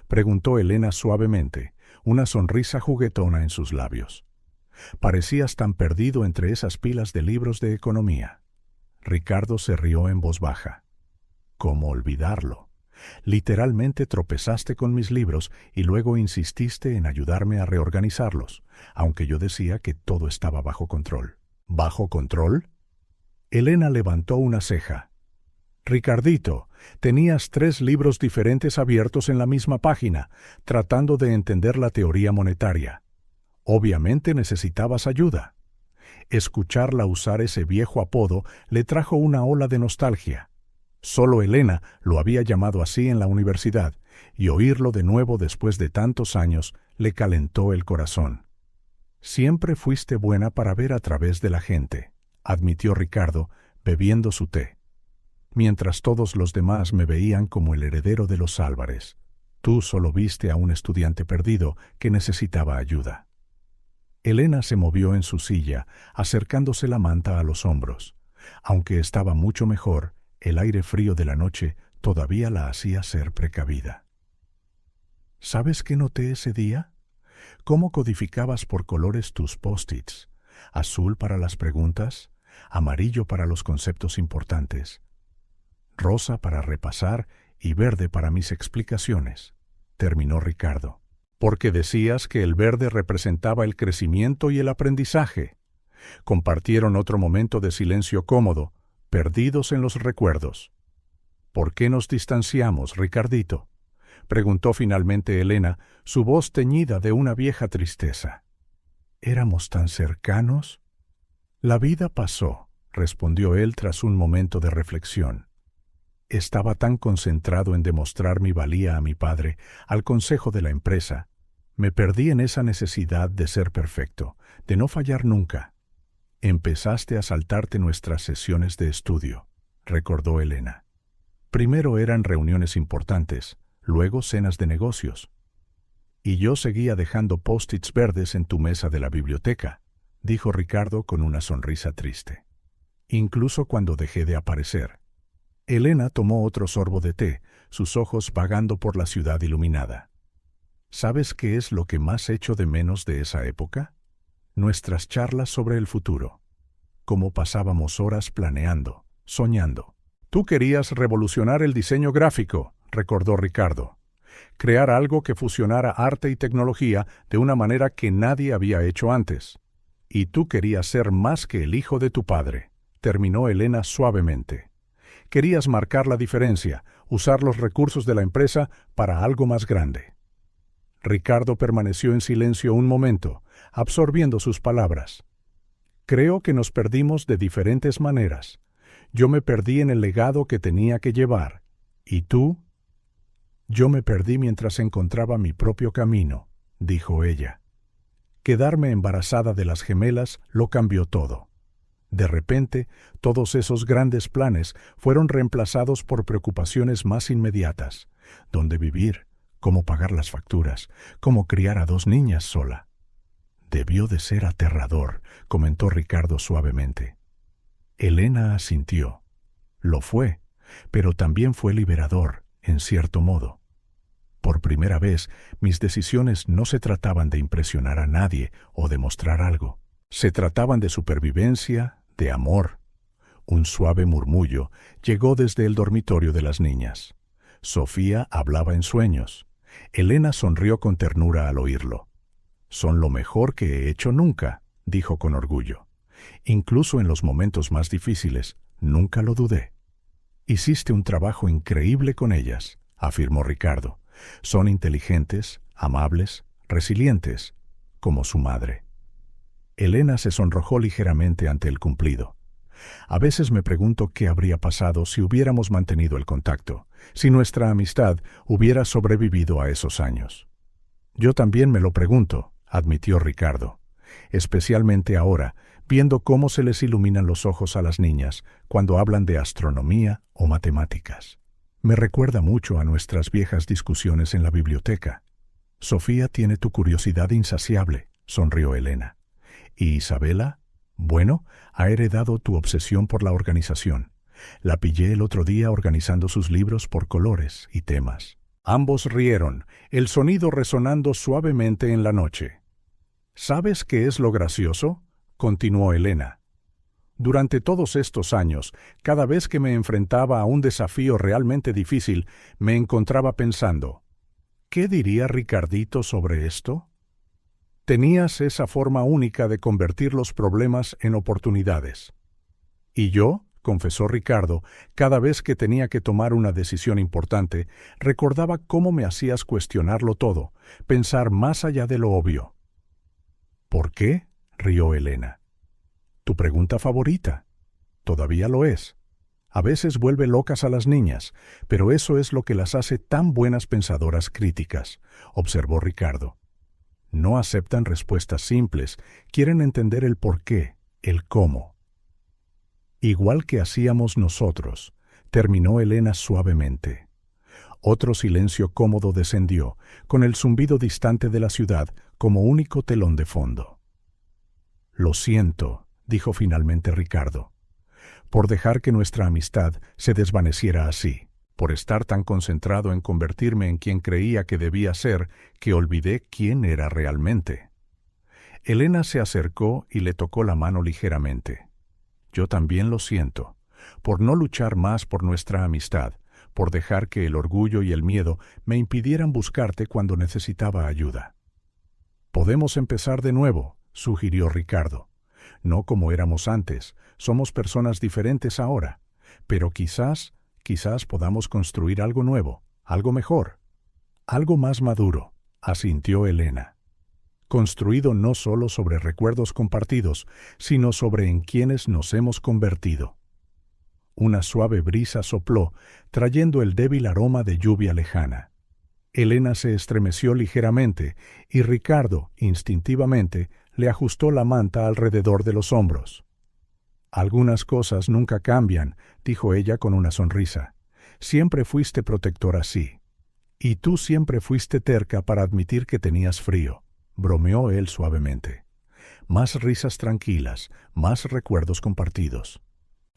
preguntó Elena suavemente, una sonrisa juguetona en sus labios. «Parecías tan perdido entre esas pilas de libros de economía». Ricardo se rió en voz baja. «¿Cómo olvidarlo? Literalmente tropezaste con mis libros y luego insististe en ayudarme a reorganizarlos, aunque yo decía que todo estaba bajo control». «¿Bajo control?». Elena levantó una ceja. «Ricardito, tenías 3 libros diferentes abiertos en la misma página, tratando de entender la teoría monetaria. Obviamente necesitabas ayuda». Escucharla usar ese viejo apodo le trajo una ola de nostalgia. Solo Elena lo había llamado así en la universidad, y oírlo de nuevo después de tantos años le calentó el corazón. Siempre fuiste buena para ver a través de la gente, admitió Ricardo, bebiendo su té. Mientras todos los demás me veían como el heredero de los Álvarez, tú solo viste a un estudiante perdido que necesitaba ayuda. Elena se movió en su silla, acercándose la manta a los hombros. Aunque estaba mucho mejor, el aire frío de la noche todavía la hacía ser precavida. ¿Sabes qué noté ese día? Cómo codificabas por colores tus post-its. Azul para las preguntas, amarillo para los conceptos importantes, rosa para repasar y verde para mis explicaciones, terminó Ricardo. Porque decías que el verde representaba el crecimiento y el aprendizaje. Compartieron otro momento de silencio cómodo, perdidos en los recuerdos. ¿Por qué nos distanciamos, Ricardito?, preguntó finalmente Elena, su voz teñida de una vieja tristeza. ¿Éramos tan cercanos? La vida pasó, respondió él tras un momento de reflexión. Estaba tan concentrado en demostrar mi valía a mi padre, al consejo de la empresa. Me perdí en esa necesidad de ser perfecto, de no fallar nunca. Empezaste a saltarte nuestras sesiones de estudio, recordó Elena. Primero eran reuniones importantes, luego cenas de negocios. Y yo seguía dejando post-its verdes en tu mesa de la biblioteca, dijo Ricardo con una sonrisa triste. Incluso cuando dejé de aparecer. Elena tomó otro sorbo de té, sus ojos vagando por la ciudad iluminada. ¿Sabes qué es lo que más echo de menos de esa época? Nuestras charlas sobre el futuro. Cómo pasábamos horas planeando, soñando. Tú querías revolucionar el diseño gráfico, recordó Ricardo. Crear algo que fusionara arte y tecnología de una manera que nadie había hecho antes. Y tú querías ser más que el hijo de tu padre, terminó Elena suavemente. Querías marcar la diferencia, usar los recursos de la empresa para algo más grande. Ricardo permaneció en silencio un momento, absorbiendo sus palabras. Creo que nos perdimos de diferentes maneras. Yo me perdí en el legado que tenía que llevar. ¿Y tú? Yo me perdí mientras encontraba mi propio camino, dijo ella. Quedarme embarazada de las gemelas lo cambió todo. De repente, todos esos grandes planes fueron reemplazados por preocupaciones más inmediatas. ¿Dónde vivir? ¿Cómo pagar las facturas? ¿Cómo criar a 2 niñas sola? Debió de ser aterrador, comentó Ricardo suavemente. Elena asintió. Lo fue, pero también fue liberador, en cierto modo. Por primera vez, mis decisiones no se trataban de impresionar a nadie o demostrar algo. Se trataban de supervivencia, de amor. Un suave murmullo llegó desde el dormitorio de las niñas. Sofía hablaba en sueños. Elena sonrió con ternura al oírlo. «Son lo mejor que he hecho nunca», dijo con orgullo. «Incluso en los momentos más difíciles, nunca lo dudé». «Hiciste un trabajo increíble con ellas», afirmó Ricardo. «Son inteligentes, amables, resilientes, como su madre». Elena se sonrojó ligeramente ante el cumplido. A veces me pregunto qué habría pasado si hubiéramos mantenido el contacto, si nuestra amistad hubiera sobrevivido a esos años. Yo también me lo pregunto, admitió Ricardo, especialmente ahora, viendo cómo se les iluminan los ojos a las niñas cuando hablan de astronomía o matemáticas. Me recuerda mucho a nuestras viejas discusiones en la biblioteca. Sofía tiene tu curiosidad insaciable, sonrió Elena. ¿Y Isabela? Bueno, ha heredado tu obsesión por la organización. La pillé el otro día organizando sus libros por colores y temas. Ambos rieron, el sonido resonando suavemente en la noche. ¿Sabes qué es lo gracioso?, continuó Elena. Durante todos estos años, cada vez que me enfrentaba a un desafío realmente difícil, me encontraba pensando, ¿qué diría Ricardito sobre esto? Tenías esa forma única de convertir los problemas en oportunidades. Y yo, confesó Ricardo, cada vez que tenía que tomar una decisión importante, recordaba cómo me hacías cuestionarlo todo, pensar más allá de lo obvio. ¿Por qué?, rió Elena. Tu pregunta favorita. Todavía lo es. A veces vuelve locas a las niñas, pero eso es lo que las hace tan buenas pensadoras críticas, observó Ricardo. No aceptan respuestas simples, quieren entender el por qué, el cómo. Igual que hacíamos nosotros, terminó Elena suavemente. Otro silencio cómodo descendió, con el zumbido distante de la ciudad como único telón de fondo. Lo siento, dijo finalmente Ricardo, por dejar que nuestra amistad se desvaneciera así, por estar tan concentrado en convertirme en quien creía que debía ser, que olvidé quién era realmente. Elena se acercó y le tocó la mano ligeramente. Yo también lo siento, por no luchar más por nuestra amistad, por dejar que el orgullo y el miedo me impidieran buscarte cuando necesitaba ayuda. Podemos empezar de nuevo, sugirió Ricardo. No como éramos antes, somos personas diferentes ahora, pero quizás podamos construir algo nuevo, algo mejor, algo más maduro, asintió Elena. Construido no solo sobre recuerdos compartidos, sino sobre en quienes nos hemos convertido. Una suave brisa sopló, trayendo el débil aroma de lluvia lejana. Elena se estremeció ligeramente y Ricardo, instintivamente, le ajustó la manta alrededor de los hombros. Algunas cosas nunca cambian, dijo ella con una sonrisa. Siempre fuiste protector así. Y tú siempre fuiste terca para admitir que tenías frío, bromeó él suavemente. Más risas tranquilas, más recuerdos compartidos.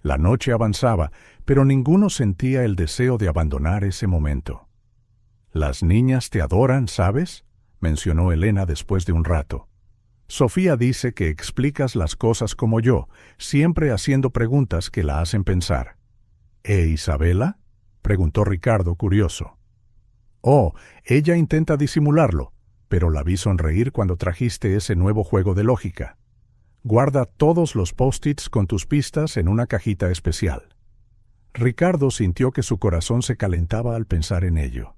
La noche avanzaba, pero ninguno sentía el deseo de abandonar ese momento. «Las niñas te adoran, ¿sabes?», mencionó Elena después de un rato. «Sofía dice que explicas las cosas como yo, siempre haciendo preguntas que la hacen pensar». «¿Isabela?», preguntó Ricardo, curioso. «Oh, ella intenta disimularlo, pero la vi sonreír cuando trajiste ese nuevo juego de lógica. Guarda todos los post-its con tus pistas en una cajita especial». Ricardo sintió que su corazón se calentaba al pensar en ello.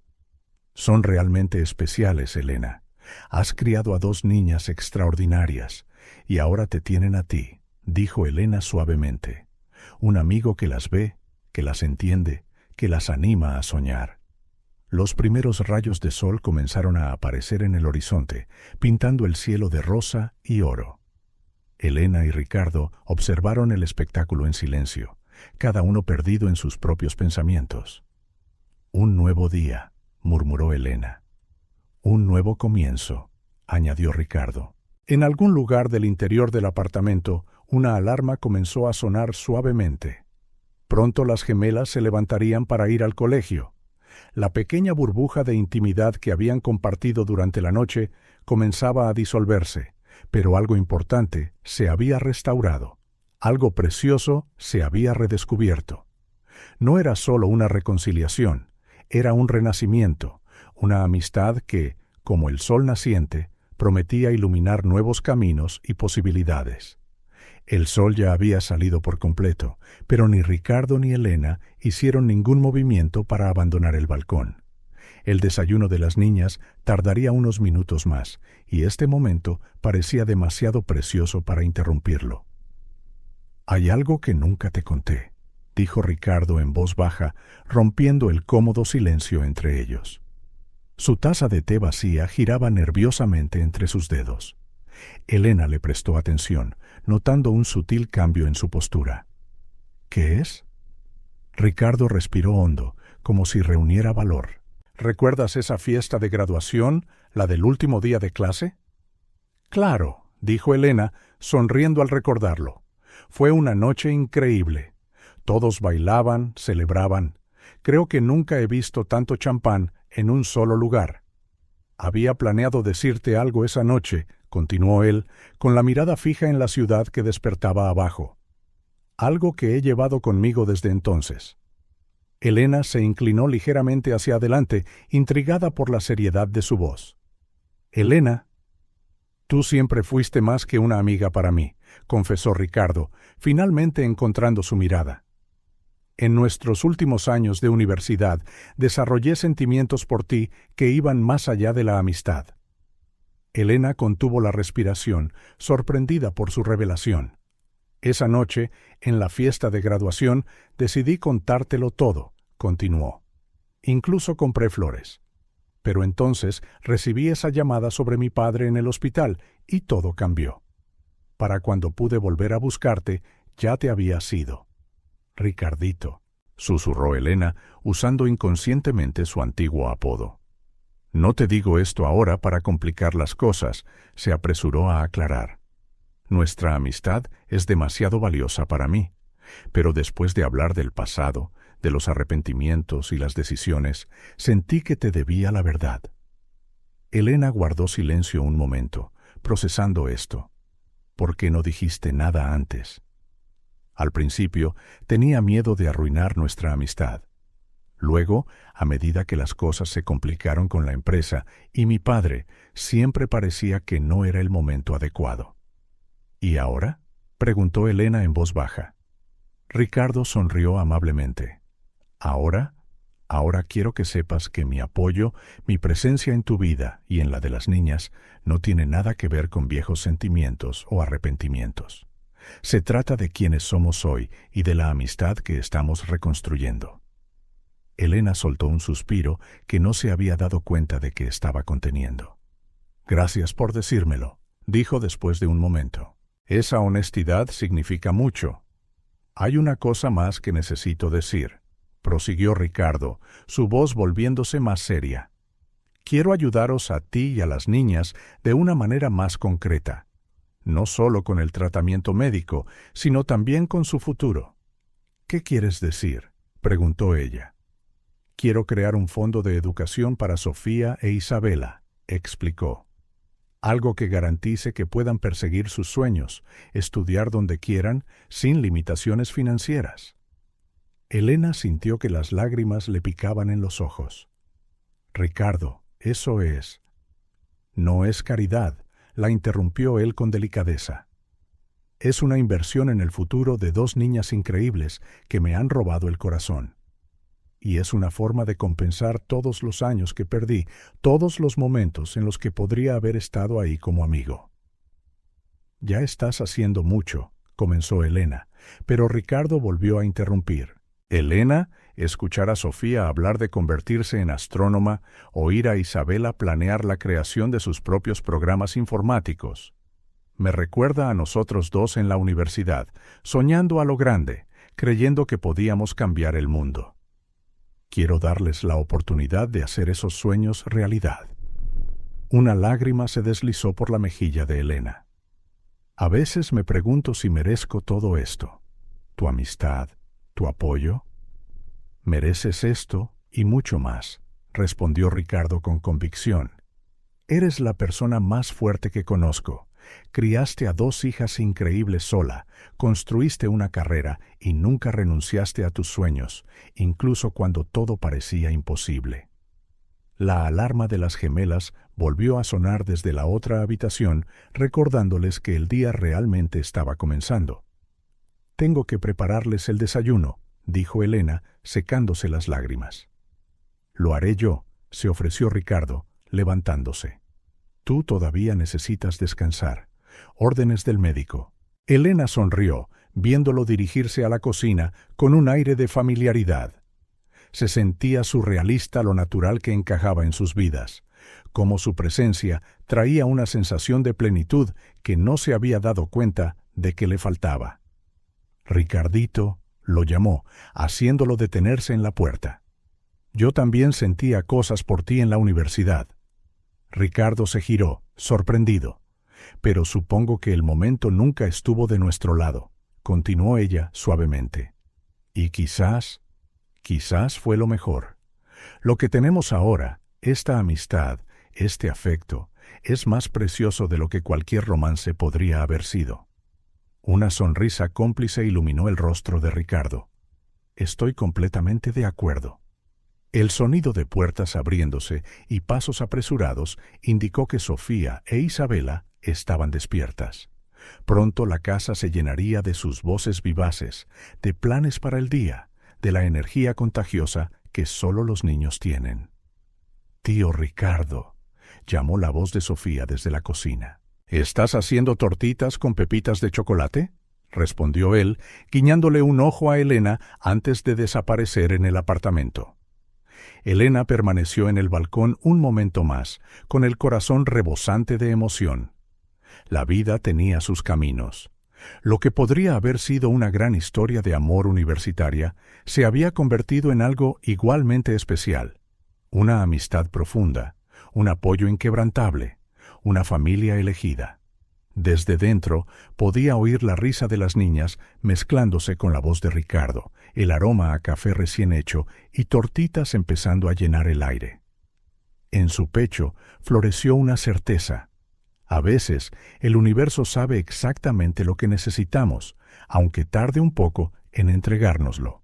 «Son realmente especiales, Elena. Has criado a 2 niñas extraordinarias, y ahora te tienen a ti», dijo Elena suavemente. «Un amigo que las ve, que las entiende, que las anima a soñar». Los primeros rayos de sol comenzaron a aparecer en el horizonte, pintando el cielo de rosa y oro. Elena y Ricardo observaron el espectáculo en silencio, cada uno perdido en sus propios pensamientos. «Un nuevo día», murmuró Elena. «Un nuevo comienzo», añadió Ricardo. En algún lugar del interior del apartamento, una alarma comenzó a sonar suavemente. Pronto las gemelas se levantarían para ir al colegio. La pequeña burbuja de intimidad que habían compartido durante la noche comenzaba a disolverse, pero algo importante se había restaurado. Algo precioso se había redescubierto. No era solo una reconciliación, era un renacimiento, una amistad que, como el sol naciente, prometía iluminar nuevos caminos y posibilidades. El sol ya había salido por completo, pero ni Ricardo ni Elena hicieron ningún movimiento para abandonar el balcón. El desayuno de las niñas tardaría unos minutos más, y este momento parecía demasiado precioso para interrumpirlo. «Hay algo que nunca te conté», dijo Ricardo en voz baja, rompiendo el cómodo silencio entre ellos. Su taza de té vacía giraba nerviosamente entre sus dedos. Elena le prestó atención, notando un sutil cambio en su postura. «¿Qué es?». Ricardo respiró hondo, como si reuniera valor. «¿Recuerdas esa fiesta de graduación, la del último día de clase?». «Claro», dijo Elena, sonriendo al recordarlo. «Fue una noche increíble. Todos bailaban, celebraban. Creo que nunca he visto tanto champán en un solo lugar. Había planeado decirte algo esa noche», continuó él, con la mirada fija en la ciudad que despertaba abajo. «Algo que he llevado conmigo desde entonces». Elena se inclinó ligeramente hacia adelante, intrigada por la seriedad de su voz. «Elena, tú siempre fuiste más que una amiga para mí», confesó Ricardo, finalmente encontrando su mirada. «En nuestros últimos años de universidad desarrollé sentimientos por ti que iban más allá de la amistad». Elena contuvo la respiración, sorprendida por su revelación. «Esa noche, en la fiesta de graduación, decidí contártelo todo», continuó. «Incluso compré flores. Pero entonces recibí esa llamada sobre mi padre en el hospital y todo cambió. Para cuando pude volver a buscarte, ya te habías ido. Ricardito, susurró Elena, usando inconscientemente su antiguo apodo. No te digo esto ahora para complicar las cosas, se apresuró a aclarar. Nuestra amistad es demasiado valiosa para mí, pero después de hablar del pasado, de los arrepentimientos y las decisiones, sentí que te debía la verdad. Elena guardó silencio un momento, procesando esto. ¿Por qué no dijiste nada antes? Al principio, tenía miedo de arruinar nuestra amistad. Luego, a medida que las cosas se complicaron con la empresa y mi padre, siempre parecía que no era el momento adecuado. ¿Y ahora?, preguntó Elena en voz baja. Ricardo sonrió amablemente. Ahora quiero que sepas que mi apoyo, mi presencia en tu vida y en la de las niñas, no tiene nada que ver con viejos sentimientos o arrepentimientos. Se trata de quienes somos hoy y de la amistad que estamos reconstruyendo. Elena soltó un suspiro que no se había dado cuenta de que estaba conteniendo. Gracias por decírmelo, dijo después de un momento. Esa honestidad significa mucho. Hay una cosa más que necesito decir, prosiguió Ricardo, su voz volviéndose más seria. Quiero ayudaros a ti y a las niñas de una manera más concreta, no solo con el tratamiento médico, sino también con su futuro. ¿Qué quieres decir?, preguntó ella. Quiero crear un fondo de educación para Sofía e Isabela, explicó. Algo que garantice que puedan perseguir sus sueños, estudiar donde quieran, sin limitaciones financieras. Elena sintió que las lágrimas le picaban en los ojos. Ricardo, eso es. No es caridad, la interrumpió él con delicadeza. Es una inversión en el futuro de dos niñas increíbles que me han robado el corazón. Y es una forma de compensar todos los años que perdí, todos los momentos en los que podría haber estado ahí como amigo. Ya estás haciendo mucho, comenzó Elena, pero Ricardo volvió a interrumpir. Elena, escuchar a Sofía hablar de convertirse en astrónoma, oír a Isabela planear la creación de sus propios programas informáticos. Me recuerda a nosotros dos en la universidad, soñando a lo grande, creyendo que podíamos cambiar el mundo. Quiero darles la oportunidad de hacer esos sueños realidad. Una lágrima se deslizó por la mejilla de Elena. A veces me pregunto si merezco todo esto. Tu amistad, tu apoyo. Mereces esto y mucho más, respondió Ricardo con convicción. Eres la persona más fuerte que conozco. Criaste a dos hijas increíbles sola, construiste una carrera y nunca renunciaste a tus sueños, incluso cuando todo parecía imposible. La alarma de las gemelas volvió a sonar desde la otra habitación, recordándoles que el día realmente estaba comenzando. Tengo que prepararles el desayuno, dijo Elena, secándose las lágrimas. Lo haré yo, se ofreció Ricardo, levantándose. Tú todavía necesitas descansar. Órdenes del médico. Elena sonrió, viéndolo dirigirse a la cocina con un aire de familiaridad. Se sentía surrealista lo natural que encajaba en sus vidas, como su presencia traía una sensación de plenitud que no se había dado cuenta de que le faltaba. Ricardito, lo llamó, haciéndolo detenerse en la puerta. Yo también sentía cosas por ti en la universidad. Ricardo se giró, sorprendido. Pero supongo que el momento nunca estuvo de nuestro lado, continuó ella suavemente. Y quizás fue lo mejor. Lo que tenemos ahora, esta amistad, este afecto, es más precioso de lo que cualquier romance podría haber sido. Una sonrisa cómplice iluminó el rostro de Ricardo. Estoy completamente de acuerdo. El sonido de puertas abriéndose y pasos apresurados indicó que Sofía e Isabela estaban despiertas. Pronto la casa se llenaría de sus voces vivaces, de planes para el día, de la energía contagiosa que solo los niños tienen. «Tío Ricardo», llamó la voz de Sofía desde la cocina. «¿Estás haciendo tortitas con pepitas de chocolate?», respondió él, guiñándole un ojo a Elena antes de desaparecer en el apartamento. Elena permaneció en el balcón un momento más, con el corazón rebosante de emoción. La vida tenía sus caminos. Lo que podría haber sido una gran historia de amor universitaria se había convertido en algo igualmente especial. Una amistad profunda, un apoyo inquebrantable, una familia elegida. Desde dentro podía oír la risa de las niñas mezclándose con la voz de Ricardo, el aroma a café recién hecho y tortitas empezando a llenar el aire. En su pecho floreció una certeza. A veces, el universo sabe exactamente lo que necesitamos, aunque tarde un poco en entregárnoslo.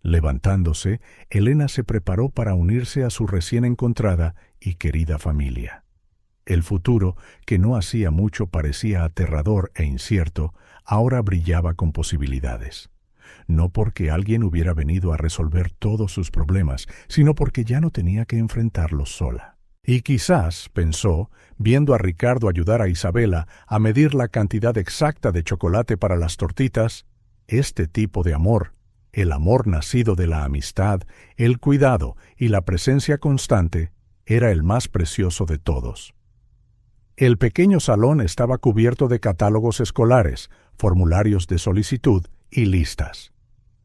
Levantándose, Elena se preparó para unirse a su recién encontrada y querida familia. El futuro, que no hacía mucho parecía aterrador e incierto, ahora brillaba con posibilidades. No porque alguien hubiera venido a resolver todos sus problemas, sino porque ya no tenía que enfrentarlos sola. Y quizás, pensó, viendo a Ricardo ayudar a Isabela a medir la cantidad exacta de chocolate para las tortitas, este tipo de amor, el amor nacido de la amistad, el cuidado y la presencia constante, era el más precioso de todos. El pequeño salón estaba cubierto de catálogos escolares, formularios de solicitud y listas.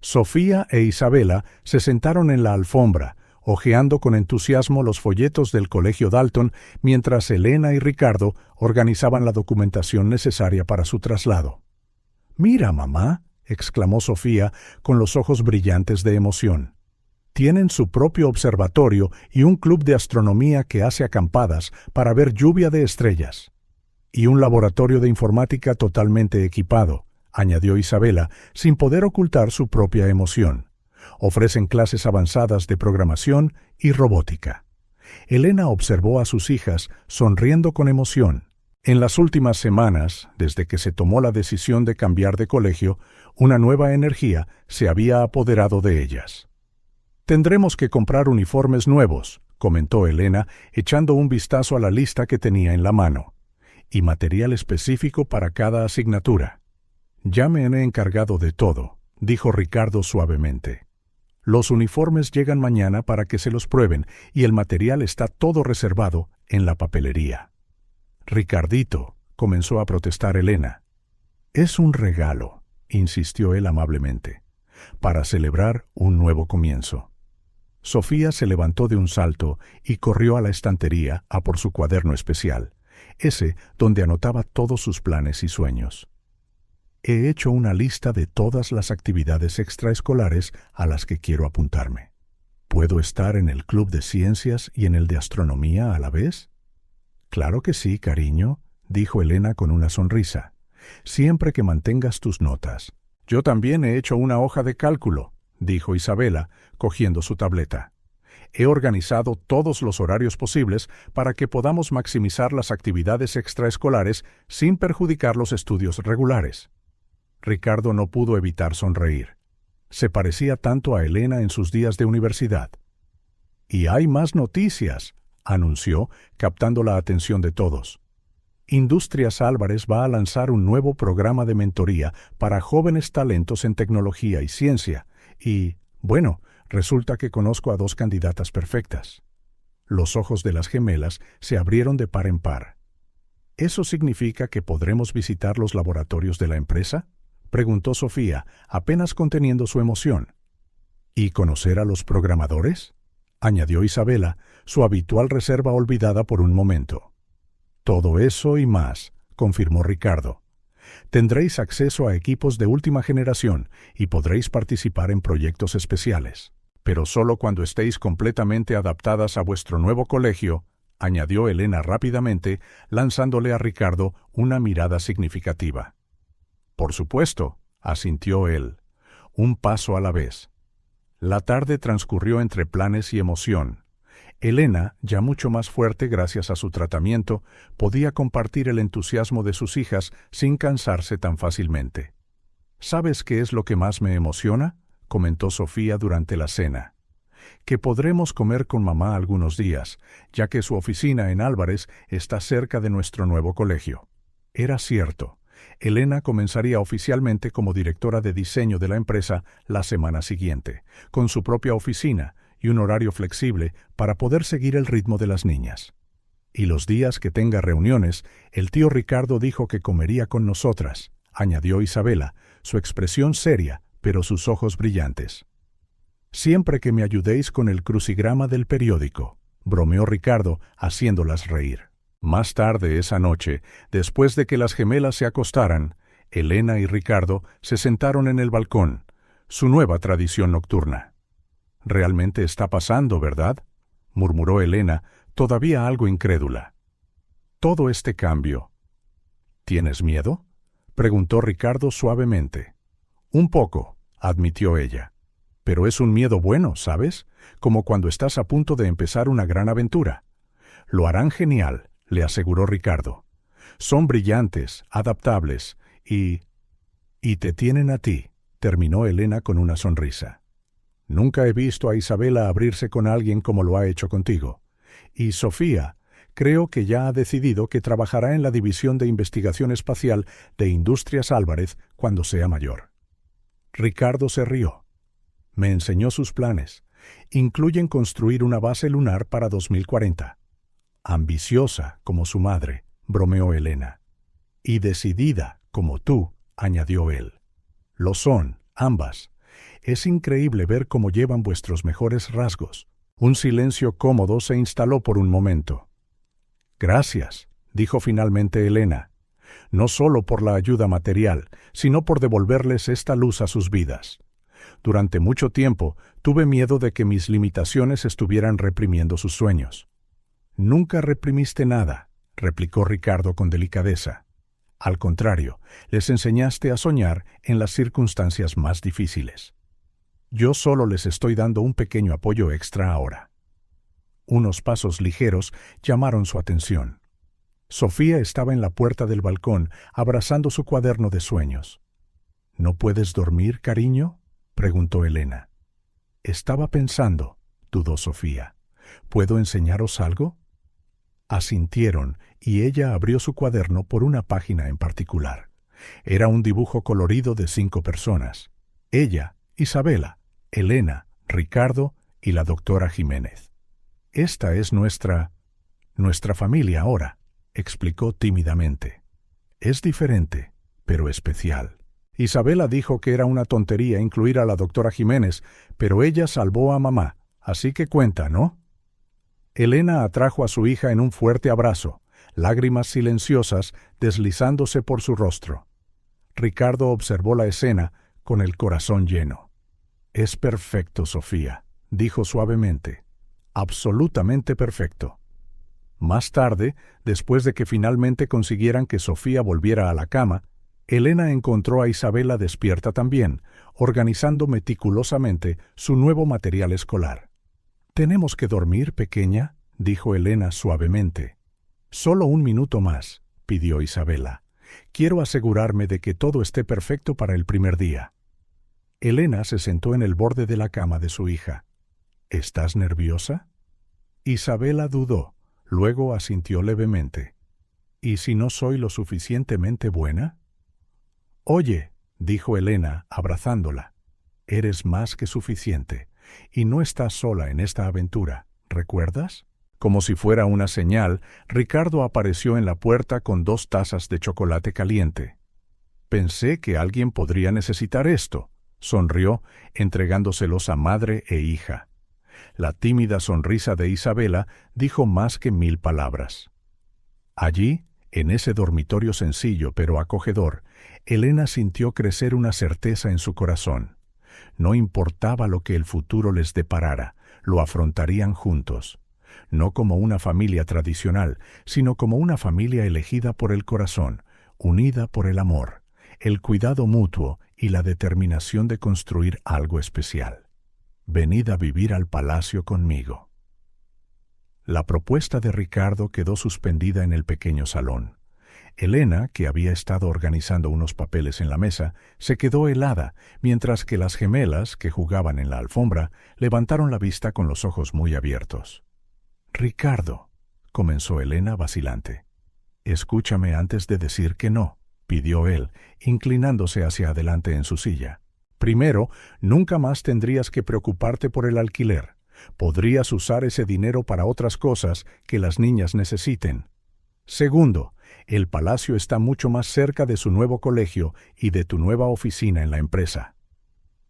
Sofía e Isabela se sentaron en la alfombra, hojeando con entusiasmo los folletos del Colegio Dalton, mientras Elena y Ricardo organizaban la documentación necesaria para su traslado. «Mira, mamá», exclamó Sofía con los ojos brillantes de emoción. Tienen su propio observatorio y un club de astronomía que hace acampadas para ver lluvia de estrellas. Y un laboratorio de informática totalmente equipado, añadió Isabela, sin poder ocultar su propia emoción. Ofrecen clases avanzadas de programación y robótica. Elena observó a sus hijas sonriendo con emoción. En las últimas semanas, desde que se tomó la decisión de cambiar de colegio, una nueva energía se había apoderado de ellas. «Tendremos que comprar uniformes nuevos», comentó Elena, echando un vistazo a la lista que tenía en la mano, «y material específico para cada asignatura». «Ya me he encargado de todo», dijo Ricardo suavemente. «Los uniformes llegan mañana para que se los prueben y el material está todo reservado en la papelería». «Ricardito», comenzó a protestar Elena. «Es un regalo», insistió él amablemente, «para celebrar un nuevo comienzo». Sofía se levantó de un salto y corrió a la estantería a por su cuaderno especial, ese donde anotaba todos sus planes y sueños. «He hecho una lista de todas las actividades extraescolares a las que quiero apuntarme. ¿Puedo estar en el club de ciencias y en el de astronomía a la vez?» «Claro que sí, cariño», dijo Elena con una sonrisa, «siempre que mantengas tus notas». «Yo también he hecho una hoja de cálculo», dijo Isabela, cogiendo su tableta. «He organizado todos los horarios posibles para que podamos maximizar las actividades extraescolares sin perjudicar los estudios regulares». Ricardo no pudo evitar sonreír. Se parecía tanto a Elena en sus días de universidad. «Y hay más noticias», anunció, captando la atención de todos. Industrias Álvarez va a lanzar un nuevo programa de mentoría para jóvenes talentos en tecnología y ciencia, y, bueno, resulta que conozco a 2 candidatas perfectas. Los ojos de las gemelas se abrieron de par en par. ¿Eso significa que podremos visitar los laboratorios de la empresa?, preguntó Sofía, apenas conteniendo su emoción. ¿Y conocer a los programadores?, añadió Isabela, su habitual reserva olvidada por un momento. «Todo eso y más», confirmó Ricardo. «Tendréis acceso a equipos de última generación y podréis participar en proyectos especiales. Pero solo cuando estéis completamente adaptadas a vuestro nuevo colegio», añadió Elena rápidamente, lanzándole a Ricardo una mirada significativa. «Por supuesto», asintió él, «un paso a la vez». La tarde transcurrió entre planes y emoción. Elena, ya mucho más fuerte gracias a su tratamiento, podía compartir el entusiasmo de sus hijas sin cansarse tan fácilmente. «¿Sabes qué es lo que más me emociona?», comentó Sofía durante la cena. «Que podremos comer con mamá algunos días, ya que su oficina en Álvarez está cerca de nuestro nuevo colegio». Era cierto. Elena comenzaría oficialmente como directora de diseño de la empresa la semana siguiente, con su propia oficina y un horario flexible para poder seguir el ritmo de las niñas. Y los días que tenga reuniones, el tío Ricardo dijo que comería con nosotras, añadió Isabela, su expresión seria, pero sus ojos brillantes. Siempre que me ayudéis con el crucigrama del periódico, bromeó Ricardo, haciéndolas reír. Más tarde esa noche, después de que las gemelas se acostaran, Elena y Ricardo se sentaron en el balcón, su nueva tradición nocturna. «Realmente está pasando, ¿verdad?», murmuró Elena, todavía algo incrédula. «Todo este cambio». «¿Tienes miedo?», preguntó Ricardo suavemente. «Un poco», admitió ella. «Pero es un miedo bueno, ¿sabes? Como cuando estás a punto de empezar una gran aventura». «Lo harán genial», le aseguró Ricardo. «Son brillantes, adaptables y te tienen a ti», terminó Elena con una sonrisa. «Nunca he visto a Isabela abrirse con alguien como lo ha hecho contigo. Y Sofía, creo que ya ha decidido que trabajará en la División de Investigación Espacial de Industrias Álvarez cuando sea mayor». Ricardo se rió. «Me enseñó sus planes. Incluyen construir una base lunar para 2040. Ambiciosa como su madre», bromeó Elena. «Y decidida como tú», añadió él. «Lo son, ambas. Es increíble ver cómo llevan vuestros mejores rasgos». Un silencio cómodo se instaló por un momento. «Gracias», dijo finalmente Elena, «no solo por la ayuda material, sino por devolverles esta luz a sus vidas. Durante mucho tiempo tuve miedo de que mis limitaciones estuvieran reprimiendo sus sueños». «Nunca reprimiste nada», replicó Ricardo con delicadeza. «Al contrario, les enseñaste a soñar en las circunstancias más difíciles. Yo solo les estoy dando un pequeño apoyo extra ahora». Unos pasos ligeros llamaron su atención. Sofía estaba en la puerta del balcón, abrazando su cuaderno de sueños. «¿No puedes dormir, cariño?», preguntó Elena. «Estaba pensando», dudó Sofía. «¿Puedo enseñaros algo?». Asintieron, y ella abrió su cuaderno por una página en particular. Era un dibujo colorido de 5 personas. Ella, Isabela, Elena, Ricardo y la doctora Jiménez. «Esta es nuestra familia ahora», explicó tímidamente. «Es diferente, pero especial. Isabela dijo que era una tontería incluir a la doctora Jiménez, pero ella salvó a mamá, así que cuenta, ¿no?». Elena atrajo a su hija en un fuerte abrazo, lágrimas silenciosas deslizándose por su rostro. Ricardo observó la escena con el corazón lleno. «Es perfecto, Sofía», dijo suavemente. «Absolutamente perfecto». Más tarde, después de que finalmente consiguieran que Sofía volviera a la cama, Elena encontró a Isabela despierta también, organizando meticulosamente su nuevo material escolar. «¿Tenemos que dormir, pequeña?», dijo Elena suavemente. «Solo un minuto más», pidió Isabela. «Quiero asegurarme de que todo esté perfecto para el primer día». Elena se sentó en el borde de la cama de su hija. «¿Estás nerviosa?». Isabela dudó, luego asintió levemente. «¿Y si no soy lo suficientemente buena?». «Oye», dijo Elena, abrazándola, «eres más que suficiente, y no estás sola en esta aventura, ¿recuerdas?». Como si fuera una señal, Ricardo apareció en la puerta con 2 tazas de chocolate caliente. «Pensé que alguien podría necesitar esto», sonrió, entregándoselos a madre e hija. La tímida sonrisa de Isabela dijo más que 1000 palabras. Allí, en ese dormitorio sencillo pero acogedor, Elena sintió crecer una certeza en su corazón. No importaba lo que el futuro les deparara, lo afrontarían juntos. No como una familia tradicional, sino como una familia elegida por el corazón, unida por el amor, el cuidado mutuo y la determinación de construir algo especial. «Venid a vivir al palacio conmigo». La propuesta de Ricardo quedó suspendida en el pequeño salón. Elena, que había estado organizando unos papeles en la mesa, se quedó helada, mientras que las gemelas, que jugaban en la alfombra, levantaron la vista con los ojos muy abiertos. «Ricardo», comenzó Elena vacilante. «Escúchame antes de decir que no», pidió él, inclinándose hacia adelante en su silla. «Primero, nunca más tendrías que preocuparte por el alquiler. Podrías usar ese dinero para otras cosas que las niñas necesiten. Segundo, el palacio está mucho más cerca de su nuevo colegio y de tu nueva oficina en la empresa.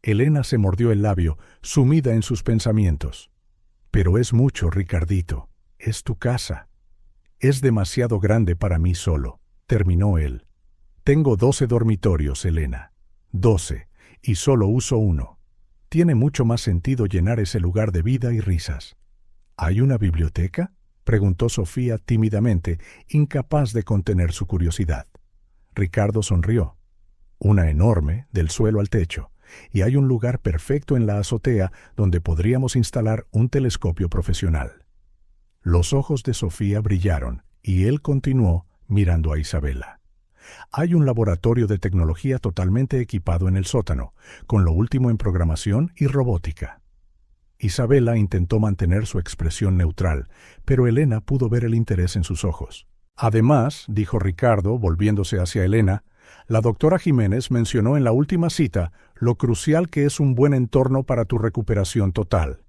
Elena se mordió el labio, sumida en sus pensamientos. Pero es mucho, Ricardito. Es tu casa. Es demasiado grande para mí solo, terminó él. Tengo 12 dormitorios, Elena. 12, y solo uso uno. Tiene mucho más sentido llenar ese lugar de vida y risas. ¿Hay una biblioteca?, preguntó Sofía tímidamente, incapaz de contener su curiosidad. Ricardo sonrió. Una enorme, del suelo al techo, y hay un lugar perfecto en la azotea donde podríamos instalar un telescopio profesional. Los ojos de Sofía brillaron, y él continuó mirando a Isabela. Hay un laboratorio de tecnología totalmente equipado en el sótano, con lo último en programación y robótica. Isabela intentó mantener su expresión neutral, pero Elena pudo ver el interés en sus ojos. Además, dijo Ricardo, volviéndose hacia Elena, la doctora Jiménez mencionó en la última cita lo crucial que es un buen entorno para tu recuperación total.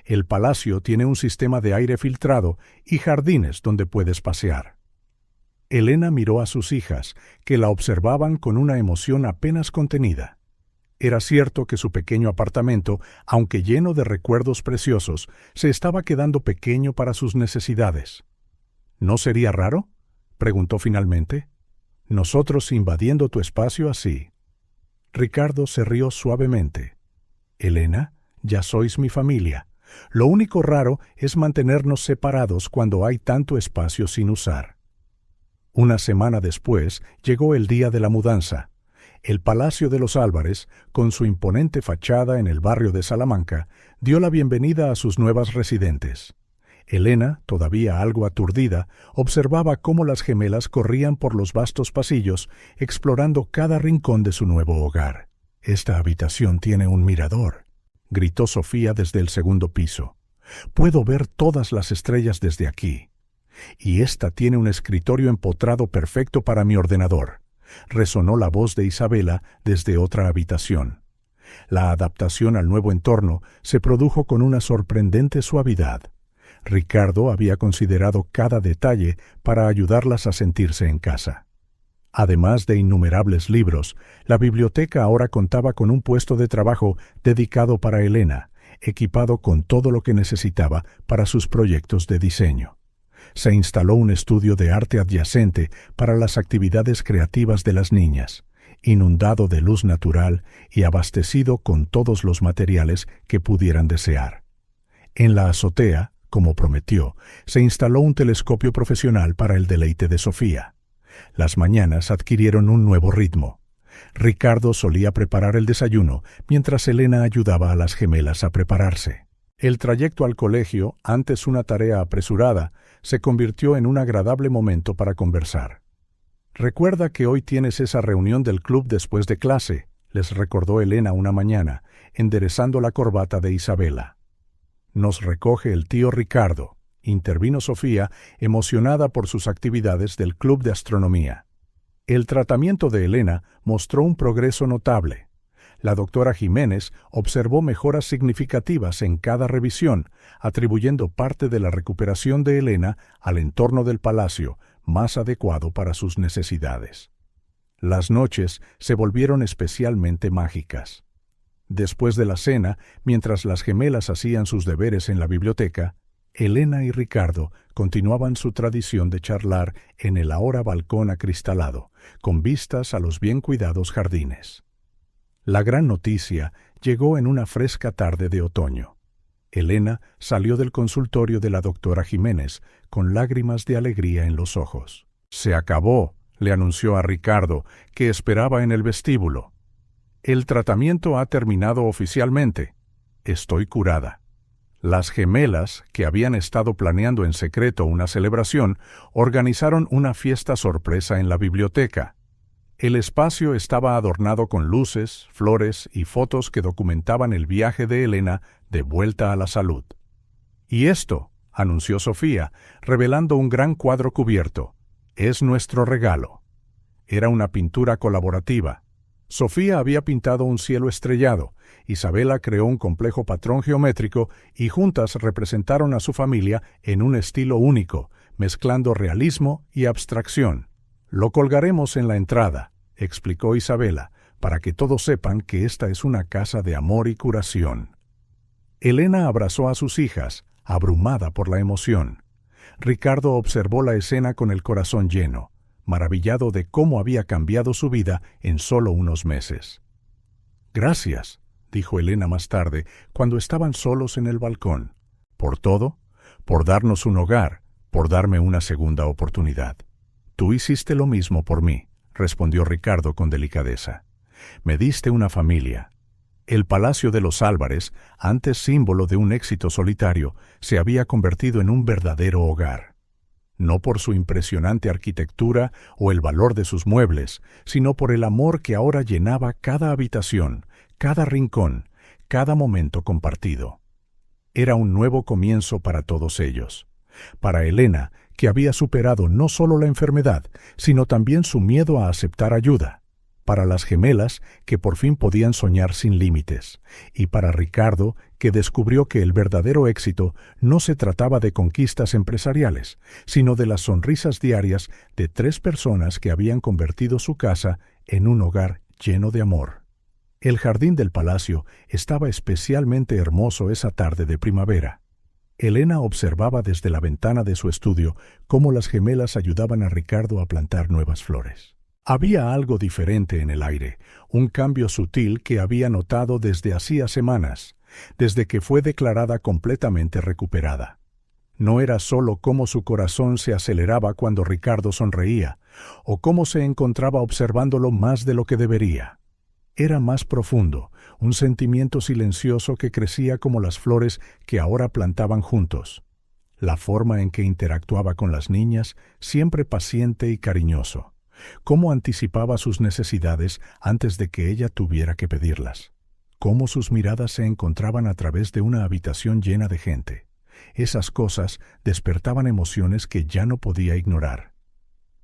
El palacio tiene un sistema de aire filtrado y jardines donde puedes pasear. Elena miró a sus hijas, que la observaban con una emoción apenas contenida. Era cierto que su pequeño apartamento, aunque lleno de recuerdos preciosos, se estaba quedando pequeño para sus necesidades. ¿No sería raro?, preguntó finalmente. Nosotros invadiendo tu espacio así. Ricardo se rió suavemente. Elena, ya sois mi familia. Lo único raro es mantenernos separados cuando hay tanto espacio sin usar. Una semana después llegó el día de la mudanza. El Palacio de los Álvarez, con su imponente fachada en el barrio de Salamanca, dio la bienvenida a sus nuevas residentes. Elena, todavía algo aturdida, observaba cómo las gemelas corrían por los vastos pasillos, explorando cada rincón de su nuevo hogar. «Esta habitación tiene un mirador», gritó Sofía desde el segundo piso. «Puedo ver todas las estrellas desde aquí. Y esta tiene un escritorio empotrado perfecto para mi ordenador», resonó la voz de Isabela desde otra habitación. La adaptación al nuevo entorno se produjo con una sorprendente suavidad. Ricardo había considerado cada detalle para ayudarlas a sentirse en casa. Además de innumerables libros, la biblioteca ahora contaba con un puesto de trabajo dedicado para Elena, equipado con todo lo que necesitaba para sus proyectos de diseño. Se instaló un estudio de arte adyacente para las actividades creativas de las niñas, inundado de luz natural y abastecido con todos los materiales que pudieran desear. En la azotea, como prometió, se instaló un telescopio profesional para el deleite de Sofía. Las mañanas adquirieron un nuevo ritmo. Ricardo solía preparar el desayuno, mientras Elena ayudaba a las gemelas a prepararse. El trayecto al colegio, antes una tarea apresurada, se convirtió en un agradable momento para conversar. «Recuerda que hoy tienes esa reunión del club después de clase», les recordó Elena una mañana, enderezando la corbata de Isabela. «Nos recoge el tío Ricardo», intervino Sofía, emocionada por sus actividades del club de astronomía. El tratamiento de Elena mostró un progreso notable. La doctora Jiménez observó mejoras significativas en cada revisión, atribuyendo parte de la recuperación de Elena al entorno del palacio, más adecuado para sus necesidades. Las noches se volvieron especialmente mágicas. Después de la cena, mientras las gemelas hacían sus deberes en la biblioteca, Elena y Ricardo continuaban su tradición de charlar en el ahora balcón acristalado, con vistas a los bien cuidados jardines. La gran noticia llegó en una fresca tarde de otoño. Elena salió del consultorio de la doctora Jiménez con lágrimas de alegría en los ojos. «Se acabó», le anunció a Ricardo, que esperaba en el vestíbulo. «El tratamiento ha terminado oficialmente. Estoy curada». Las gemelas, que habían estado planeando en secreto una celebración, organizaron una fiesta sorpresa en la biblioteca. El espacio estaba adornado con luces, flores y fotos que documentaban el viaje de Elena de vuelta a la salud. «Y esto», anunció Sofía, revelando un gran cuadro cubierto, «es nuestro regalo». Era una pintura colaborativa. Sofía había pintado un cielo estrellado, Isabela creó un complejo patrón geométrico y juntas representaron a su familia en un estilo único, mezclando realismo y abstracción. Lo colgaremos en la entrada, explicó Isabela, para que todos sepan que esta es una casa de amor y curación. Elena abrazó a sus hijas, abrumada por la emoción. Ricardo observó la escena con el corazón lleno, maravillado de cómo había cambiado su vida en solo unos meses. «Gracias», dijo Elena más tarde, cuando estaban solos en el balcón. «Por todo, por darnos un hogar, por darme una segunda oportunidad». «Tú hiciste lo mismo por mí», respondió Ricardo con delicadeza. «Me diste una familia». El Palacio de los Álvarez, antes símbolo de un éxito solitario, se había convertido en un verdadero hogar. No por su impresionante arquitectura o el valor de sus muebles, sino por el amor que ahora llenaba cada habitación, cada rincón, cada momento compartido. Era un nuevo comienzo para todos ellos. Para Elena, que había superado no solo la enfermedad, sino también su miedo a aceptar ayuda. Para las gemelas, que por fin podían soñar sin límites, y para Ricardo, que descubrió que el verdadero éxito no se trataba de conquistas empresariales, sino de las sonrisas diarias de 3 personas que habían convertido su casa en un hogar lleno de amor. El jardín del palacio estaba especialmente hermoso esa tarde de primavera. Elena observaba desde la ventana de su estudio cómo las gemelas ayudaban a Ricardo a plantar nuevas flores. Había algo diferente en el aire, un cambio sutil que había notado desde hacía semanas, desde que fue declarada completamente recuperada. No era solo cómo su corazón se aceleraba cuando Ricardo sonreía, o cómo se encontraba observándolo más de lo que debería. Era más profundo, un sentimiento silencioso que crecía como las flores que ahora plantaban juntos. La forma en que interactuaba con las niñas, siempre paciente y cariñoso. Cómo anticipaba sus necesidades antes de que ella tuviera que pedirlas. Cómo sus miradas se encontraban a través de una habitación llena de gente. Esas cosas despertaban emociones que ya no podía ignorar.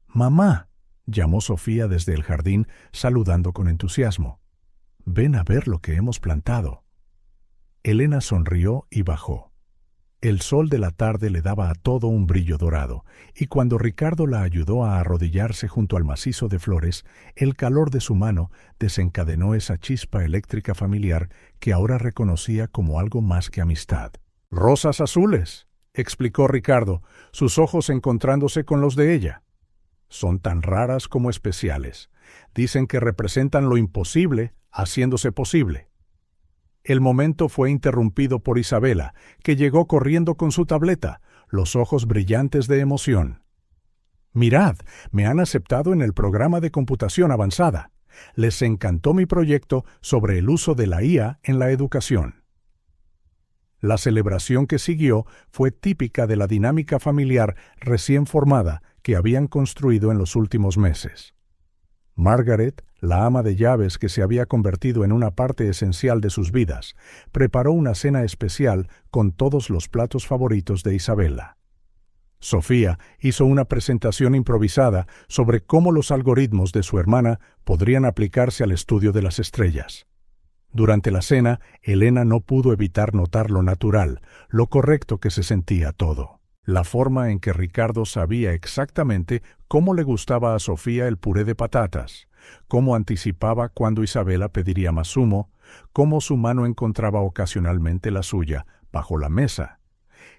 «¡Mamá!», llamó Sofía desde el jardín, saludando con entusiasmo. «Ven a ver lo que hemos plantado». Elena sonrió y bajó. El sol de la tarde le daba a todo un brillo dorado, y cuando Ricardo la ayudó a arrodillarse junto al macizo de flores, el calor de su mano desencadenó esa chispa eléctrica familiar que ahora reconocía como algo más que amistad. «Rosas azules», explicó Ricardo, sus ojos encontrándose con los de ella. «Son tan raras como especiales. Dicen que representan lo imposible haciéndose posible». El momento fue interrumpido por Isabela, que llegó corriendo con su tableta, los ojos brillantes de emoción. «Mirad, me han aceptado en el programa de computación avanzada. Les encantó mi proyecto sobre el uso de la IA en la educación». La celebración que siguió fue típica de la dinámica familiar recién formada que habían construido en los últimos meses. Margaret, la ama de llaves que se había convertido en una parte esencial de sus vidas, preparó una cena especial con todos los platos favoritos de Isabela. Sofía hizo una presentación improvisada sobre cómo los algoritmos de su hermana podrían aplicarse al estudio de las estrellas. Durante la cena, Elena no pudo evitar notar lo natural, lo correcto que se sentía todo. La forma en que Ricardo sabía exactamente cómo le gustaba a Sofía el puré de patatas, cómo anticipaba cuando Isabela pediría más zumo, cómo su mano encontraba ocasionalmente la suya bajo la mesa.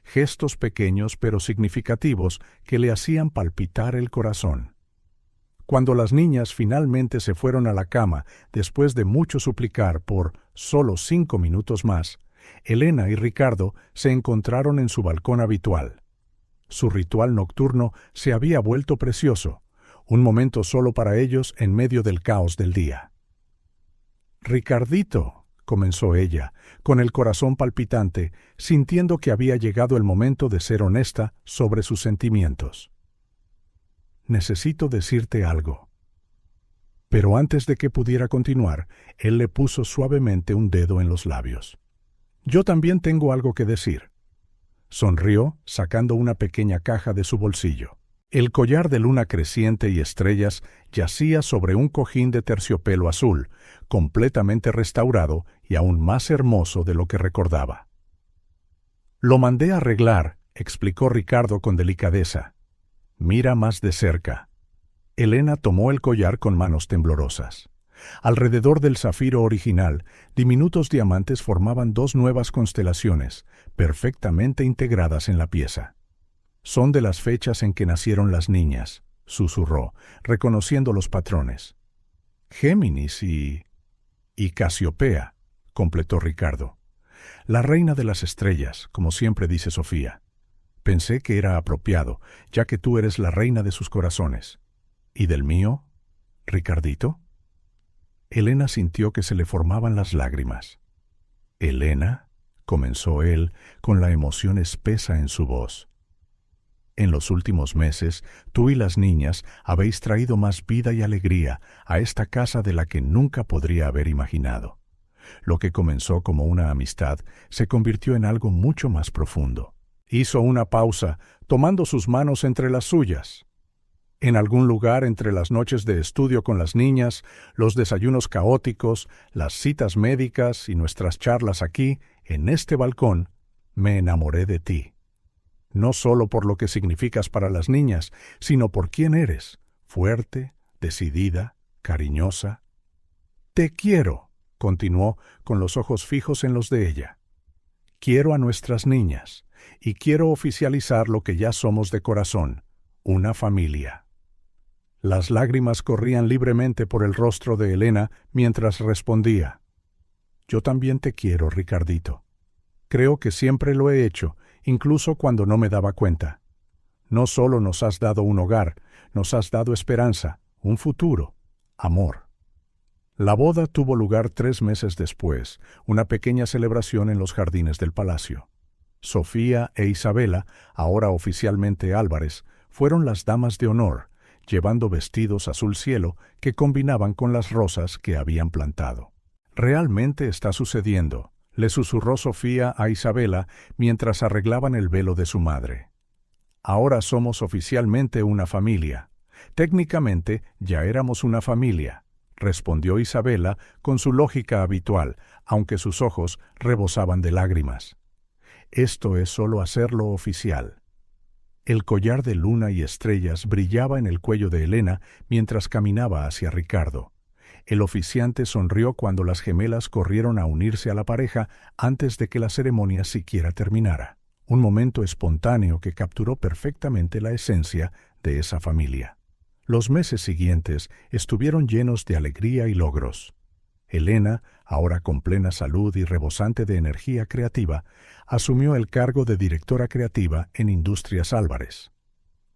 Gestos pequeños pero significativos que le hacían palpitar el corazón. Cuando las niñas finalmente se fueron a la cama después de mucho suplicar por solo 5 minutos más, Elena y Ricardo se encontraron en su balcón habitual. Su ritual nocturno se había vuelto precioso, un momento solo para ellos en medio del caos del día. «Ricardito», comenzó ella, con el corazón palpitante, sintiendo que había llegado el momento de ser honesta sobre sus sentimientos. «Necesito decirte algo». Pero antes de que pudiera continuar, él le puso suavemente un dedo en los labios. «Yo también tengo algo que decir». Sonrió, sacando una pequeña caja de su bolsillo. El collar de luna creciente y estrellas yacía sobre un cojín de terciopelo azul, completamente restaurado y aún más hermoso de lo que recordaba. «Lo mandé a arreglar», explicó Ricardo con delicadeza. «Mira más de cerca». Elena tomó el collar con manos temblorosas. Alrededor del zafiro original, diminutos diamantes formaban dos nuevas constelaciones, perfectamente integradas en la pieza. «Son de las fechas en que nacieron las niñas», susurró, reconociendo los patrones. «Géminis y Casiopea», completó Ricardo. «La reina de las estrellas, como siempre dice Sofía. Pensé que era apropiado, ya que tú eres la reina de sus corazones. ¿Y del mío, Ricardito?» Elena sintió que se le formaban las lágrimas. «Elena», comenzó él, con la emoción espesa en su voz. «En los últimos meses, tú y las niñas habéis traído más vida y alegría a esta casa de la que nunca podría haber imaginado. Lo que comenzó como una amistad se convirtió en algo mucho más profundo». Hizo una pausa, tomando sus manos entre las suyas. En algún lugar entre las noches de estudio con las niñas, los desayunos caóticos, las citas médicas y nuestras charlas aquí, en este balcón, me enamoré de ti. No solo por lo que significas para las niñas, sino por quién eres, fuerte, decidida, cariñosa. «Te quiero», continuó, con los ojos fijos en los de ella. «Quiero a nuestras niñas, y quiero oficializar lo que ya somos de corazón, una familia». Las lágrimas corrían libremente por el rostro de Elena mientras respondía. «Yo también te quiero, Ricardito. Creo que siempre lo he hecho, incluso cuando no me daba cuenta. No solo nos has dado un hogar, nos has dado esperanza, un futuro, amor». La boda tuvo lugar 3 meses después, una pequeña celebración en los jardines del palacio. Sofía e Isabela, ahora oficialmente Álvarez, fueron las damas de honor, llevando vestidos azul cielo que combinaban con las rosas que habían plantado. «Realmente está sucediendo», le susurró Sofía a Isabela mientras arreglaban el velo de su madre. «Ahora somos oficialmente una familia. Técnicamente ya éramos una familia», respondió Isabela con su lógica habitual, aunque sus ojos rebosaban de lágrimas. «Esto es solo hacerlo oficial». El collar de luna y estrellas brillaba en el cuello de Elena mientras caminaba hacia Ricardo. El oficiante sonrió cuando las gemelas corrieron a unirse a la pareja antes de que la ceremonia siquiera terminara. Un momento espontáneo que capturó perfectamente la esencia de esa familia. Los meses siguientes estuvieron llenos de alegría y logros. Elena, ahora con plena salud y rebosante de energía creativa, asumió el cargo de directora creativa en Industrias Álvarez.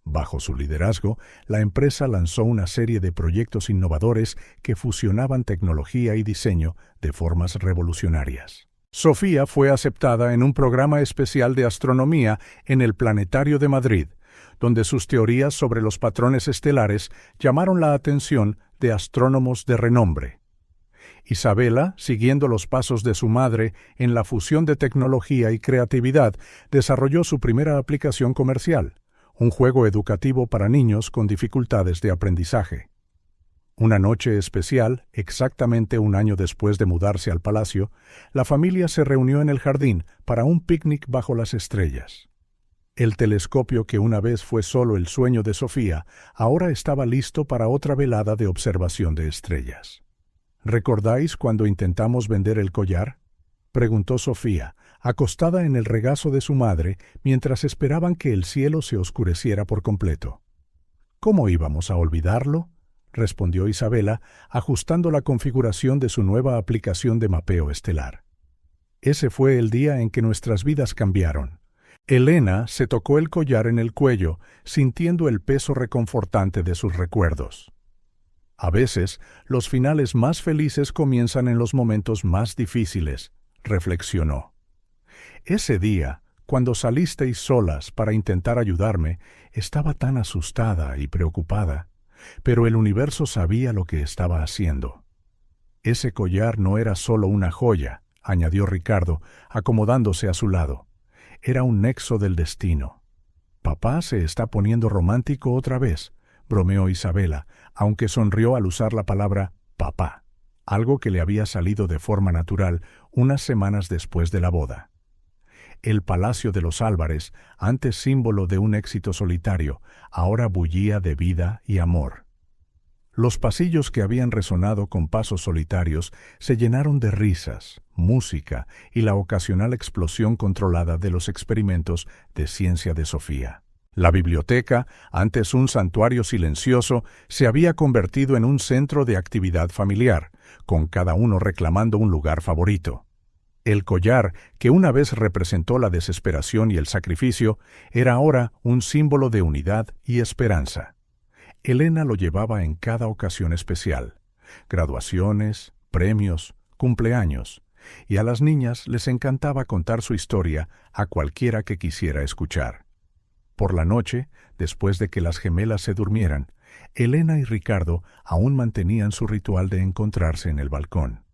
Bajo su liderazgo, la empresa lanzó una serie de proyectos innovadores que fusionaban tecnología y diseño de formas revolucionarias. Sofía fue aceptada en un programa especial de astronomía en el Planetario de Madrid, donde sus teorías sobre los patrones estelares llamaron la atención de astrónomos de renombre. Isabela, siguiendo los pasos de su madre en la fusión de tecnología y creatividad, desarrolló su primera aplicación comercial, un juego educativo para niños con dificultades de aprendizaje. Una noche especial, exactamente 1 año después de mudarse al palacio, la familia se reunió en el jardín para un picnic bajo las estrellas. El telescopio que una vez fue solo el sueño de Sofía, ahora estaba listo para otra velada de observación de estrellas. «¿Recordáis cuando intentamos vender el collar?», preguntó Sofía, acostada en el regazo de su madre mientras esperaban que el cielo se oscureciera por completo. «¿Cómo íbamos a olvidarlo?», respondió Isabela, ajustando la configuración de su nueva aplicación de mapeo estelar. «Ese fue el día en que nuestras vidas cambiaron». Elena se tocó el collar en el cuello, sintiendo el peso reconfortante de sus recuerdos. «A veces, los finales más felices comienzan en los momentos más difíciles», reflexionó. «Ese día, cuando salisteis solas para intentar ayudarme, estaba tan asustada y preocupada, pero el universo sabía lo que estaba haciendo. Ese collar no era solo una joya», añadió Ricardo, acomodándose a su lado. «Era un nexo del destino. Papá se está poniendo romántico otra vez, bromeó Isabela, aunque sonrió al usar la palabra papá, algo que le había salido de forma natural unas semanas después de la boda. El palacio de los Álvarez, antes símbolo de un éxito solitario, ahora bullía de vida y amor. Los pasillos que habían resonado con pasos solitarios se llenaron de risas, música y la ocasional explosión controlada de los experimentos de ciencia de Sofía. La biblioteca, antes un santuario silencioso, se había convertido en un centro de actividad familiar, con cada uno reclamando un lugar favorito. El collar, que una vez representó la desesperación y el sacrificio, era ahora un símbolo de unidad y esperanza. Elena lo llevaba en cada ocasión especial: graduaciones, premios, cumpleaños, y a las niñas les encantaba contar su historia a cualquiera que quisiera escuchar. Por la noche, después de que las gemelas se durmieran, Elena y Ricardo aún mantenían su ritual de encontrarse en el balcón.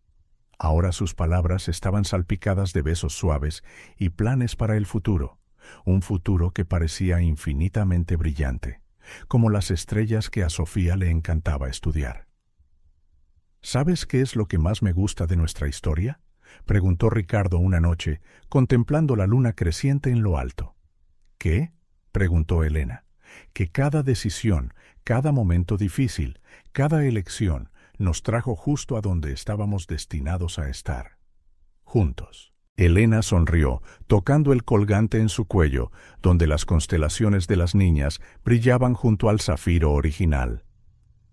Ahora sus palabras estaban salpicadas de besos suaves y planes para el futuro, un futuro que parecía infinitamente brillante, como las estrellas que a Sofía le encantaba estudiar. ¿Sabes qué es lo que más me gusta de nuestra historia?, preguntó Ricardo una noche, contemplando la luna creciente en lo alto. ¿Qué?, preguntó Elena. Que cada decisión, cada momento difícil, cada elección nos trajo justo a donde estábamos destinados a estar. Juntos. Elena sonrió, tocando el colgante en su cuello, donde las constelaciones de las niñas brillaban junto al zafiro original.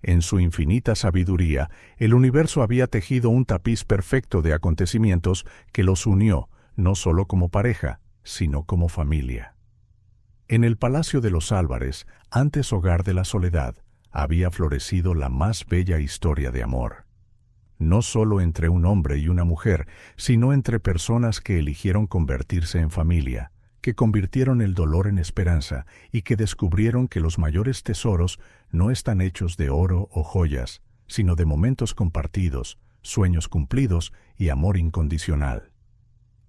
En su infinita sabiduría, el universo había tejido un tapiz perfecto de acontecimientos que los unió, no solo como pareja, sino como familia. En el Palacio de los Álvarez, antes hogar de la Soledad, había florecido la más bella historia de amor. No solo entre un hombre y una mujer, sino entre personas que eligieron convertirse en familia, que convirtieron el dolor en esperanza y que descubrieron que los mayores tesoros no están hechos de oro o joyas, sino de momentos compartidos, sueños cumplidos y amor incondicional.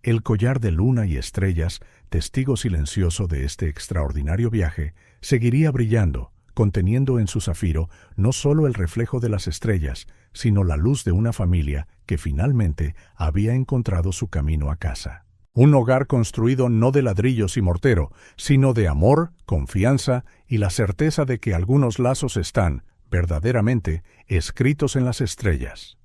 El collar de luna y estrellas, testigo silencioso de este extraordinario viaje, seguiría brillando, conteniendo en su zafiro no solo el reflejo de las estrellas, sino la luz de una familia que finalmente había encontrado su camino a casa. Un hogar construido no de ladrillos y mortero, sino de amor, confianza y la certeza de que algunos lazos están, verdaderamente, escritos en las estrellas.